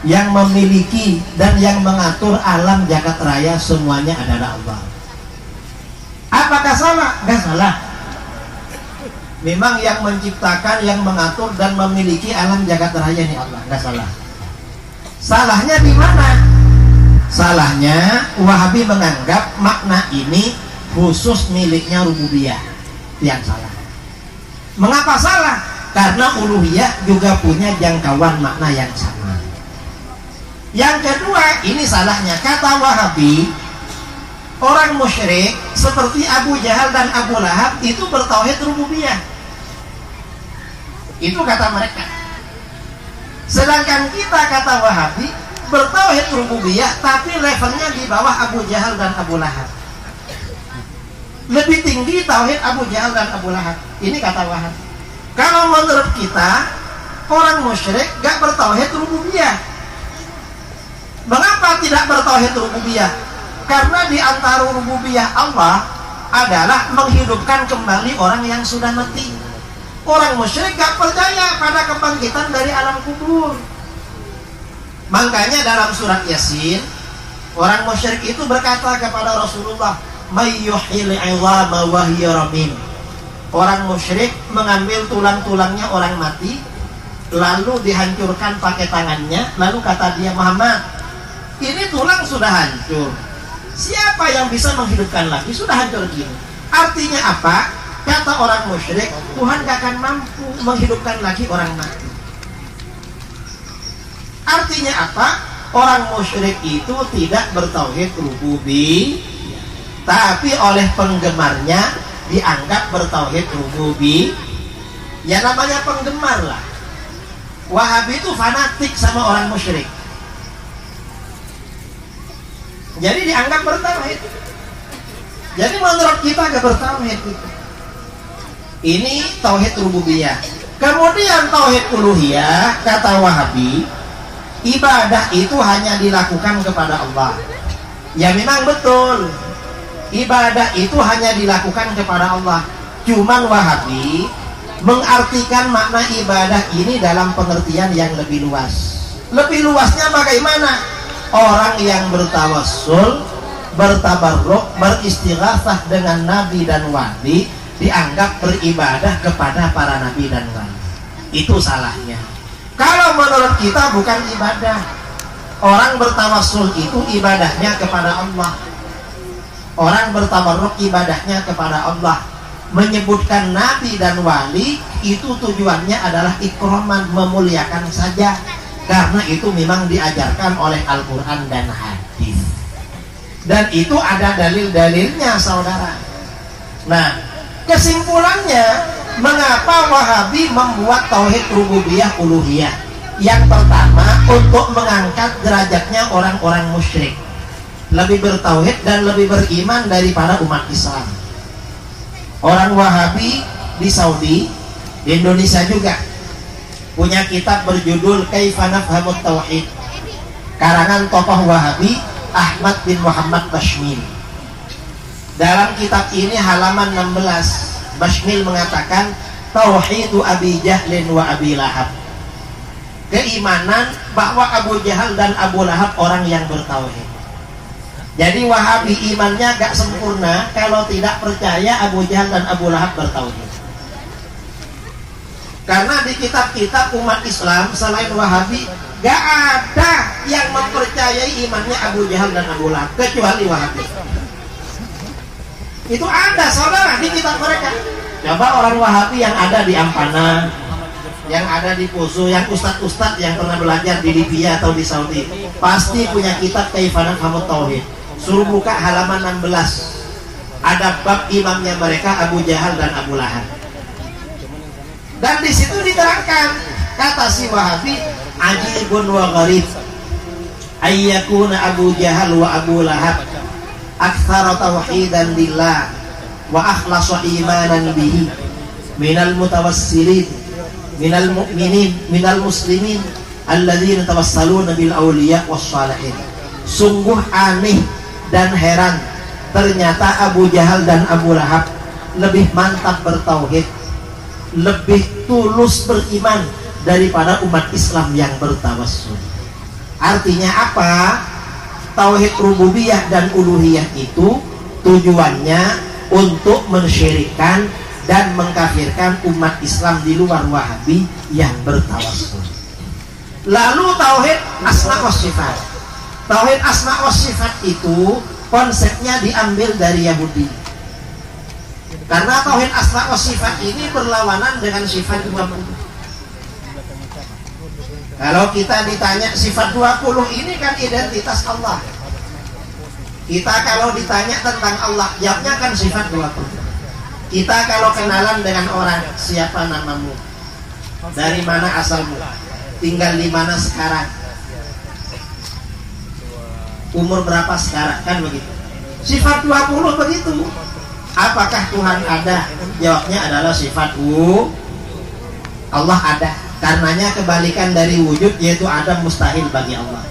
yang memiliki dan yang mengatur alam jagat raya semuanya adalah Allah. Apakah salah? Enggak salah. Memang yang menciptakan, yang mengatur dan memiliki alam jagat raya ini Allah, enggak salah. Salahnya di mana? Salahnya Wahabi menganggap makna ini khusus miliknya rububiyah. Yang salah. Mengapa salah? Karena uluhiyah juga punya jangkauan makna yang sama. Yang kedua, ini salahnya. Kata Wahabi, orang musyrik seperti Abu Jahal dan Abu Lahab itu bertauhid rububiyah. Itu kata mereka. Sedangkan kita, kata Wahabi, bertauhid rububiyah tapi levelnya di bawah Abu Jahal dan Abu Lahab. Lebih tinggi tauhid Abu Jahal dan Abu Lahab. Ini kata Wahabi. Kalau menurut kita, orang musyrik gak bertauhid rububiyah. Mengapa tidak bertauhid rububiyah? Karena di antara rububiyah Allah adalah menghidupkan kembali orang yang sudah mati. Orang musyrik gak percaya pada kebangkitan dari alam kubur. Makanya dalam surat Yasin, orang musyrik itu berkata kepada Rasulullah, mayyuhil 'idhama wa hiya ramim. Orang musyrik mengambil tulang-tulangnya orang mati, lalu dihancurkan pakai tangannya, lalu kata dia, Muhammad, ini tulang sudah hancur, siapa yang bisa menghidupkan lagi? Sudah hancur gini. Artinya apa? Kata orang musyrik, Tuhan gak akan mampu menghidupkan lagi orang mati. Artinya apa? Orang musyrik itu tidak bertauhid rububiyah, tapi oleh penggemarnya dianggap bertauhid rububiyah. Ya namanya penggemar lah. Wahabi itu fanatik sama orang musyrik, jadi dianggap bertauhid. Jadi menurut kita gak bertauhid itu. Ini tauhid rububiyah. Kemudian tauhid uluhiyah, kata Wahabi, ibadah itu hanya dilakukan kepada Allah. Ya memang betul, ibadah itu hanya dilakukan kepada Allah. Cuman Wahabi mengartikan makna ibadah ini dalam pengertian yang lebih luas. Lebih luasnya bagaimana? Orang yang bertawassul, bertabarruk, beristighatsah dengan nabi dan wali dianggap beribadah kepada para nabi dan wali. Itu salahnya. Kalau menurut kita bukan ibadah. Orang bertawassul itu ibadahnya kepada Allah. Orang bertabarruk ibadahnya kepada Allah. Menyebutkan nabi dan wali itu tujuannya adalah ikraman, memuliakan saja. Karena itu memang diajarkan oleh Al-Quran dan hadis. Dan itu ada dalil-dalilnya, saudara. Nah, kesimpulannya, mengapa Wahabi membuat tauhid rububiyah uluhiyah? Yang pertama, untuk mengangkat derajatnya orang-orang musyrik, lebih bertauhid dan lebih beriman daripada umat Islam. Orang Wahabi di Saudi, di Indonesia juga punya kitab berjudul Kaifa Nafhamut Tauhid, karangan tokoh Wahabi Ahmad bin Muhammad Bashmil. Dalam kitab ini halaman 16, Bashmil mengatakan Tauhidu Abi Jahlin wa Abi Lahab, keimanan bahwa Abu Jahal dan Abu Lahab orang yang bertauhid. Jadi Wahabi imannya gak sempurna kalau tidak percaya Abu Jahal dan Abu Lahab bertauhid. Karena di kitab-kitab umat Islam selain Wahabi gak ada yang mempercayai imannya Abu Jahal dan Abu Lahab kecuali Wahabi. Itu ada, saudara, di kitab mereka. Coba orang Wahabi yang ada di Ampana, yang ada di Poso, yang ustadz-ustadz yang pernah belajar di Libya atau di Saudi pasti punya kitab Kaifa Nafhamut Tauhid. Suruh buka halaman 16. Ada bab imamnya mereka Abu Jahal dan Abu Lahab. Dan di situ diterangkan, kata si Wahabi, ajibun wa gharib ayyakuna Abu Jahal wa Abu Lahab aktsara tauhidan lillah wa akhlasa imanan bihi minal mutawassilin minal mu'minin minal muslimin alladzina tawassaluna bil awliya was salihin. Sungguh aneh dan heran, ternyata Abu Jahal dan Abu Lahab lebih mantap bertauhid, lebih tulus beriman daripada umat Islam yang bertawassul. Artinya apa? Tauhid rububiyah dan uluhiyah itu tujuannya untuk mensyirikkan dan mengkafirkan umat Islam di luar Wahabi yang bertawassul. Lalu tauhid asma wa sifat. Tauhid asma wa sifat itu konsepnya diambil dari Yahudi. Karena tauhid asma wa sifat ini berlawanan dengan sifat 20. Kalau kita ditanya sifat 20 ini kan identitas Allah. Kita kalau ditanya tentang Allah, jawabnya kan sifat 20. Kita kalau kenalan dengan orang, siapa namamu? Dari mana asalmu? Tinggal di mana sekarang? Umur berapa sekarang? Kan begitu. Sifat 20 begitu. Apakah Tuhan ada? Jawabnya adalah sifat Allah ada. Karenanya kebalikan dari wujud, yaitu ada mustahil bagi Allah.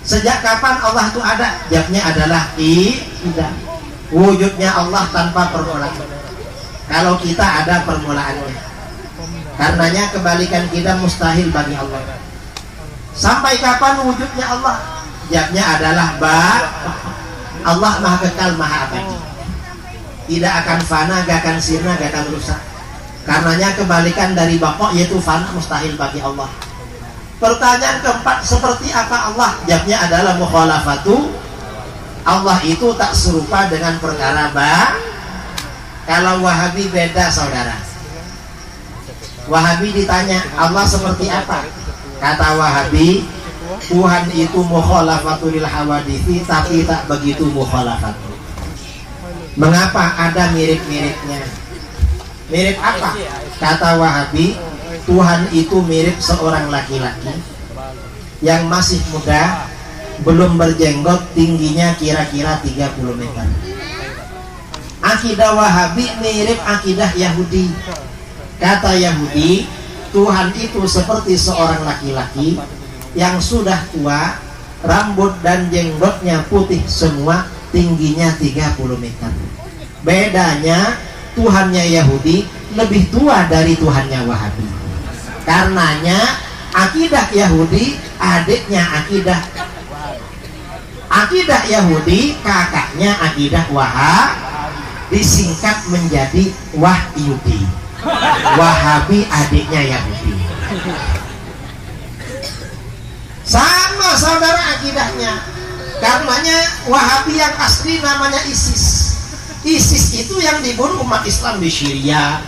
Sejak kapan Allah itu ada? Jawabnya adalah tidak. Wujudnya Allah tanpa permulaan. Kalau kita ada permulaannya. Karenanya kebalikan kita mustahil bagi Allah. Sampai kapan wujudnya Allah? Jawabnya adalah Allah maha kekal, maha abadi. Tidak akan fana, gak akan sirna, gak akan rusak. Karenanya kebalikan dari baqa, yaitu fana, mustahil bagi Allah. Pertanyaan keempat, seperti apa Allah? Jawabnya adalah mukhalafatu. Allah itu tak serupa dengan perkara Kalau Wahabi beda, saudara. Wahabi ditanya Allah seperti apa? Kata Wahabi, Tuhan itu mukhalafatul hawadithi, tapi tak begitu mukhalafatul. Mengapa? Ada mirip-miripnya. Mirip apa? Kata Wahabi, Tuhan itu mirip seorang laki-laki yang masih muda, belum berjenggot, tingginya kira-kira 30 meter. Akidah Wahabi mirip akidah Yahudi. Kata Yahudi, Tuhan itu seperti seorang laki-laki yang sudah tua, rambut dan jenggotnya putih semua, tingginya 30 meter. Bedanya Tuhannya Yahudi lebih tua dari Tuhannya Wahabi. Karenanya akidah Yahudi adiknya akidah Yahudi kakaknya akidah Wahabi, disingkat menjadi Wahyudi. Wahabi adiknya Yahudi. Sama saudara akidahnya. Karenanya Wahabi yang asli namanya ISIS. ISIS itu yang dibunuh umat Islam di Syria,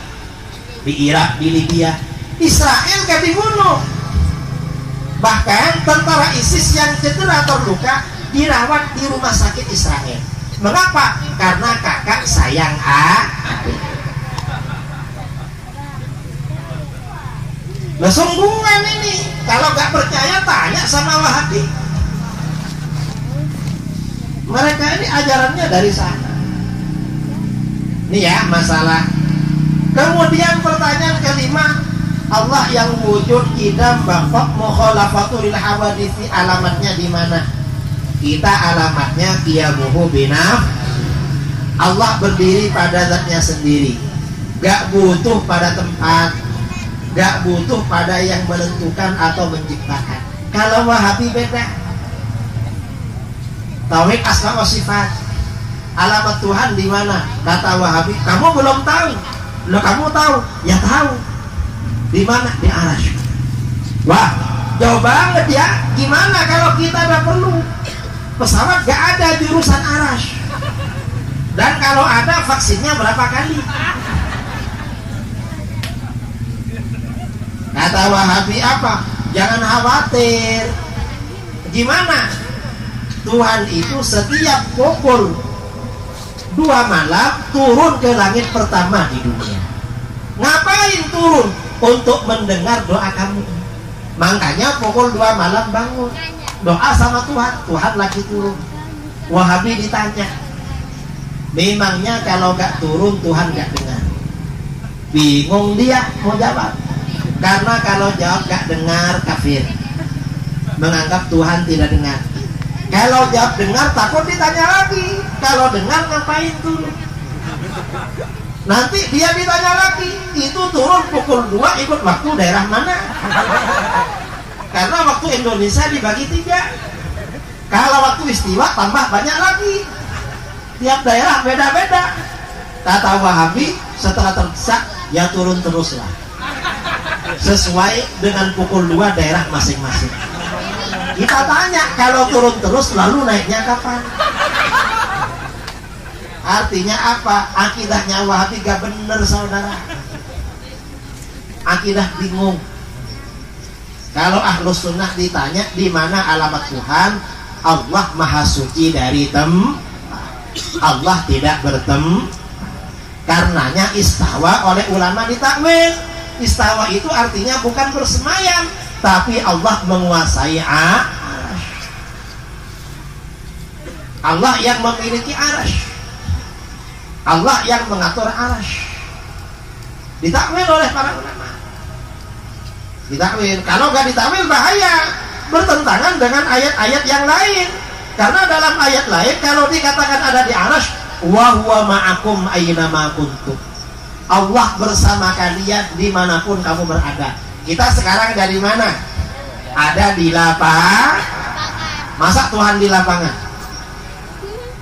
di Irak, di Libya. Israel gak dibunuh. Bahkan tentara ISIS yang cedera terluka dirawat di rumah sakit Israel. Mengapa? Karena kakak sayang adik. Nah sungguhan ini. Kalau gak percaya tanya sama Wahabi. Mereka ini ajarannya dari sana. Ini ya masalah. Kemudian pertanyaan kelima, Allah yang wujud idam baqaq mukhalafatul hawadithi, alamatnya di mana? Kita alamatnya qiyamuhu binaf. Allah berdiri pada zatnya sendiri, gak butuh pada tempat, gak butuh pada yang menentukan atau menciptakan. Kalau Wahabi beda. Tauhid asma wa sifat. Alamat Tuhan di mana? Kata Wahabi, kamu belum tahu. Loh kamu tahu? Ya tahu. Di mana? Di arasy. Wah, jauh banget ya. Gimana kalau kita ada perlu? Pesawat gak ada jurusan arasy. Dan kalau ada, vaksinnya berapa kali? Kata Wahabi apa? Jangan khawatir. Gimana? Tuhan itu setiap pukul 2 malam turun ke langit pertama di dunia. Ngapain turun? Untuk mendengar doa kamu. Makanya pukul 2 malam bangun, doa sama Tuhan. Tuhan lagi turun. Wahabi ditanya, memangnya kalau gak turun Tuhan gak dengar? Bingung dia mau jawab. Karena kalau jawab gak dengar kafir, menganggap Tuhan tidak dengar. Kalau jawab dengar takut ditanya lagi. Kalau dengar ngapain turun? Nanti dia ditanya lagi, itu turun pukul 2 ikut waktu daerah mana? Karena waktu Indonesia dibagi 3. Kalau waktu istiwa tambah banyak lagi. Tiap daerah beda-beda. Kata Wahabi, setelah terdesak ya turun teruslah, sesuai dengan pukul 2 daerah masing-masing. Kita tanya, kalau turun terus lalu naiknya kapan? Artinya apa? Akidahnya Wahabi gak bener, saudara. Akidah bingung. Kalau Ahlus Sunnah ditanya di mana alamat Tuhan, Allah maha suci dari Allah tidak karenanya istawa oleh ulama ditakwil. Istawa itu artinya bukan bersemayam, tapi Allah menguasai Allah yang memiliki arasy, Allah yang mengatur arasy. Ditakwil oleh para ulama. Ditakwil. Kalau gak ditakwil bahaya, bertentangan dengan ayat-ayat yang lain. Karena dalam ayat lain kalau dikatakan ada di arasy, wa huwa ma'akum aina kuntum, Allah bersama kalian dimanapun kamu berada. Kita sekarang dari mana? Ada di lapangan. Masa Tuhan di lapangan?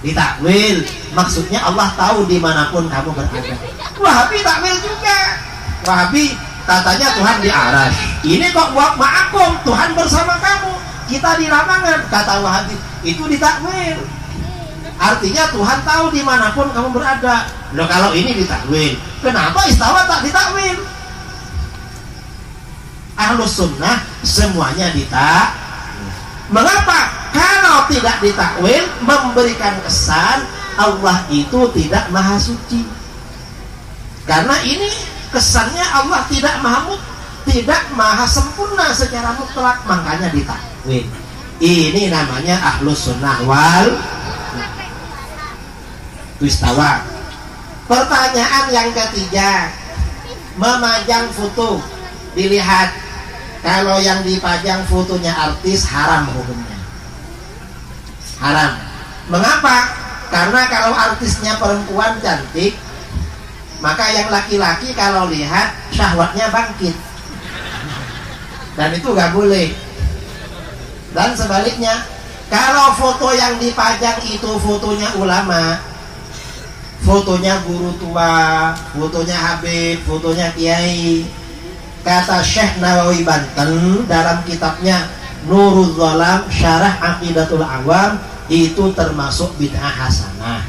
Ditakwil, maksudnya Allah tahu dimanapun kamu berada. Wahabi takwil juga. Wahabi katanya Tuhan di arasy. Ini kok buat ma'akum, Tuhan bersama kamu, kita di lapangan. Kata Wahabi, itu ditakwil. Artinya Tuhan tahu dimanapun kamu berada. Loh, kalau ini ditakwil, kenapa istawa tak ditakwil? Ahlus Sunnah semuanya ditakwil. Mengapa? Kalau tidak ditakwil memberikan kesan Allah itu tidak maha suci. Karena ini kesannya Allah tidak maha sempurna secara mutlak, makanya ditakwil. Ini namanya Ahlus Sunnah wal istawa. Pertanyaan yang ketiga, memajang foto. Dilihat, kalau yang dipajang fotonya artis haram hukumnya. Haram. Mengapa? Karena kalau artisnya perempuan cantik, maka yang laki-laki kalau lihat syahwatnya bangkit, dan itu gak boleh. Dan sebaliknya, kalau foto yang dipajang itu fotonya ulama, fotonya guru tua, fotonya Habib, fotonya kiai, kata Syekh Nawawi Banten dalam kitabnya Nurul Zalam Syarah Aqidatul Awam, itu termasuk bid'ah hasanah.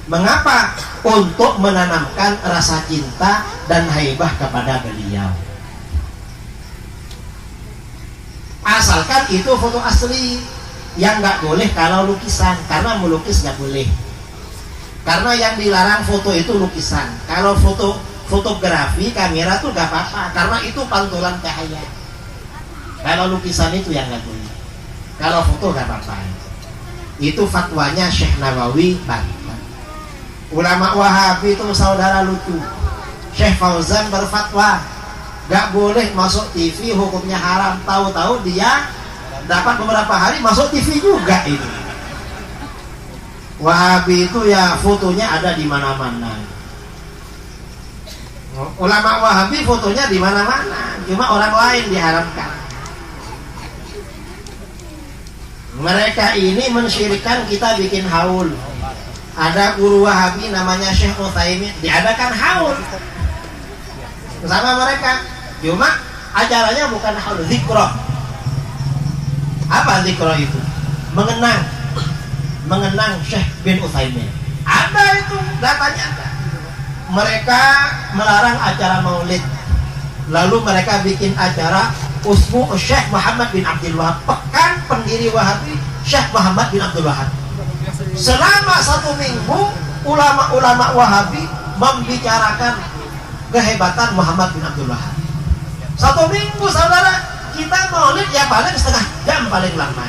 Mengapa? Untuk menanamkan rasa cinta dan haibah kepada beliau. Asalkan itu foto asli. Yang nggak boleh kalau lukisan, karena melukis nggak boleh. Karena yang dilarang foto itu lukisan. Kalau fotografi kamera tuh gak apa-apa, karena itu pantulan cahaya. Kalau lukisan itu yang gak boleh. Kalau foto gak apa-apa. Itu fatwanya Syekh Nawawi Banten. Ulama Wahabi itu saudara lucu. Syekh Fauzan berfatwa gak boleh masuk TV, hukumnya haram. Tahu-tahu dia dapat beberapa hari masuk TV juga itu. Wahabi itu ya fotonya ada di mana-mana. Ulama Wahabi fotonya di mana-mana, cuma orang lain diharamkan. Mereka ini mensyirikkan kita bikin haul. Ada guru Wahabi namanya Syekh Utsaimin, diadakan haul bersama mereka. Cuma acaranya bukan haul, zikroh. Apa zikroh itu? Mengenang Syekh bin Utsaimin. Ada itu, datanya ada. Mereka melarang acara maulid. Lalu mereka bikin acara Usbu Syekh Muhammad bin Abdul Wahab, pekan pendiri Wahabi Syekh Muhammad bin Abdul Wahab. Selama 1 minggu ulama-ulama Wahabi membicarakan kehebatan Muhammad bin Abdul Wahab. 1 minggu saudara, kita maulid ya paling setengah jam paling lama.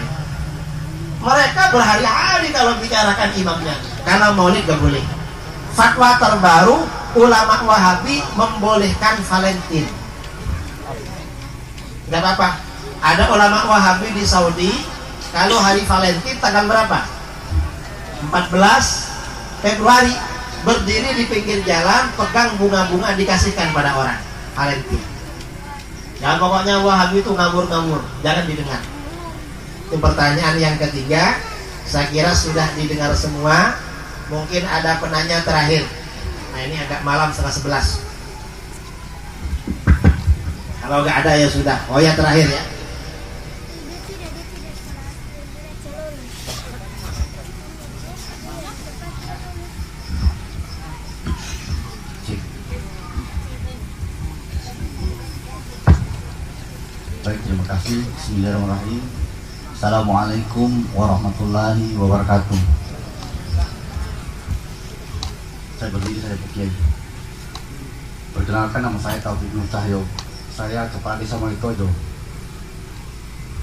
Mereka berhari-hari kalau bicarakan imamnya, karena maulid gak boleh. Fatwa terbaru, ulama Wahabi membolehkan Valentine. Gak apa-apa. Ada ulama Wahabi di Saudi, kalau hari Valentine tanggal berapa? 14 Februari, berdiri di pinggir jalan, pegang bunga-bunga dikasihkan pada orang. Valentine. Ya pokoknya Wahabi itu ngawur-ngawur, jangan didengar. Itu pertanyaan yang ketiga, saya kira sudah didengar semua. Mungkin ada penanya terakhir. Nah ini agak malam, setengah 11. Kalau nggak ada ya sudah. Oh ya terakhir ya. Baik, terima kasih. Bismillahirrahmanirrahim. Assalamualaikum warahmatullahi wabarakatuh. Saya berdiri, saya Pak Kiai. Perkenalkan, nama saya Taufik Nur Cahyo. Saya Kepala Desa Malitojo.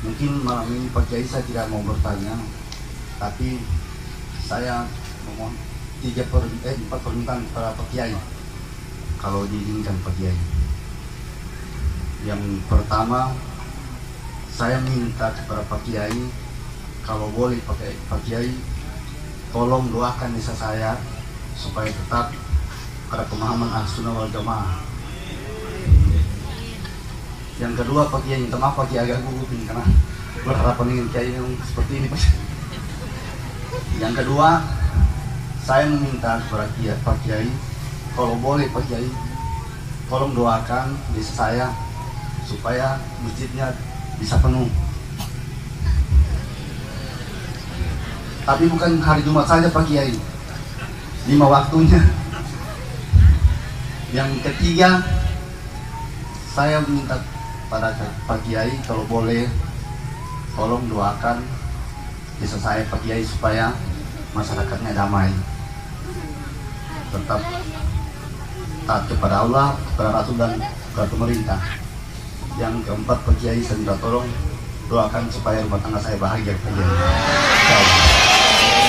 Mungkin malam ini Pak Kiai saya tidak mau bertanya, tapi saya memohon 4 permintaan kepada Pak Kiai, kalau diizinkan Pak Kiai. Yang pertama, saya minta kepada Pak Kiai, kalau boleh Pak Kiai, tolong doakan desa saya supaya tetap pada pemahaman Ahlussunnah wal Jamaah. Yang kedua Pak Kiai, minta maaf Pak Kiai agak gugup ini karena berharapan dengan Kiai yang seperti ini Pak. Yang kedua, saya meminta kepada Pak Kiai, kalau boleh Pak Kiai, tolong doakan desa saya supaya masjidnya bisa penuh. Tapi bukan hari Jumat saja Pak Kiai, 5 waktunya. Yang ketiga, saya minta pada Pak Kiai, kalau boleh tolong doakan desa saya Pak Kiai supaya masyarakatnya damai, tetap taat kepada Allah, kepada Rasul dan kepada pemerintah. Yang keempat Pak Kiai, saya minta tolong doakan supaya rumah tangga saya bahagia Pak Kiai.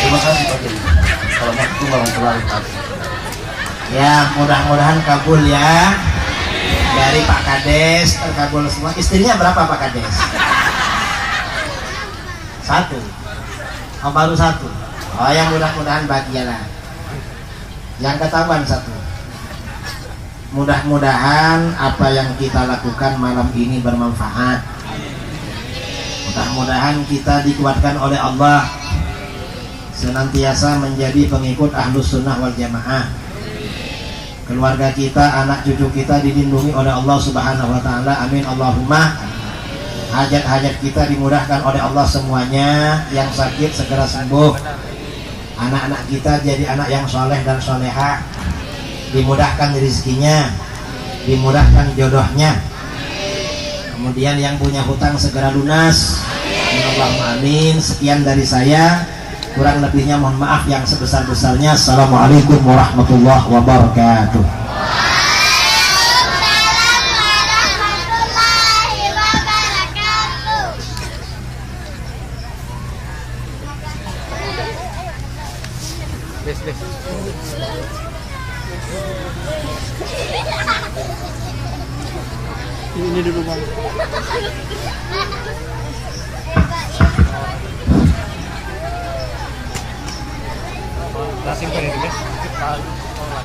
Terima kasih Pak Kiai. Assalamualaikum warahmatullahi wabarakatuh. Ya mudah-mudahan kabul ya. Dari Pak Kades terkabul semua. Istrinya berapa Pak Kades? 1. Oh baru 1. Oh yang mudah-mudahan bahagialah. Yang ketahuan 1. Mudah-mudahan apa yang kita lakukan malam ini bermanfaat. Mudah-mudahan kita dikuatkan oleh Allah, senantiasa menjadi pengikut Ahlussunnah wal Jamaah. Keluarga kita, anak cucu kita dilindungi oleh Allah Subhanahu wa taala. Amin Allahumma. Hajat-hajat kita dimudahkan oleh Allah semuanya. Yang sakit segera sembuh. Anak-anak kita jadi anak yang soleh dan soleha, dimudahkan rezekinya, dimudahkan jodohnya. Kemudian yang punya hutang segera lunas. Allahumma amin. Sekian dari saya, kurang lebihnya mohon maaf yang sebesar-besarnya. Assalamualaikum warahmatullahi wabarakatuh. Ini dulu Bang. Langsung kan itu,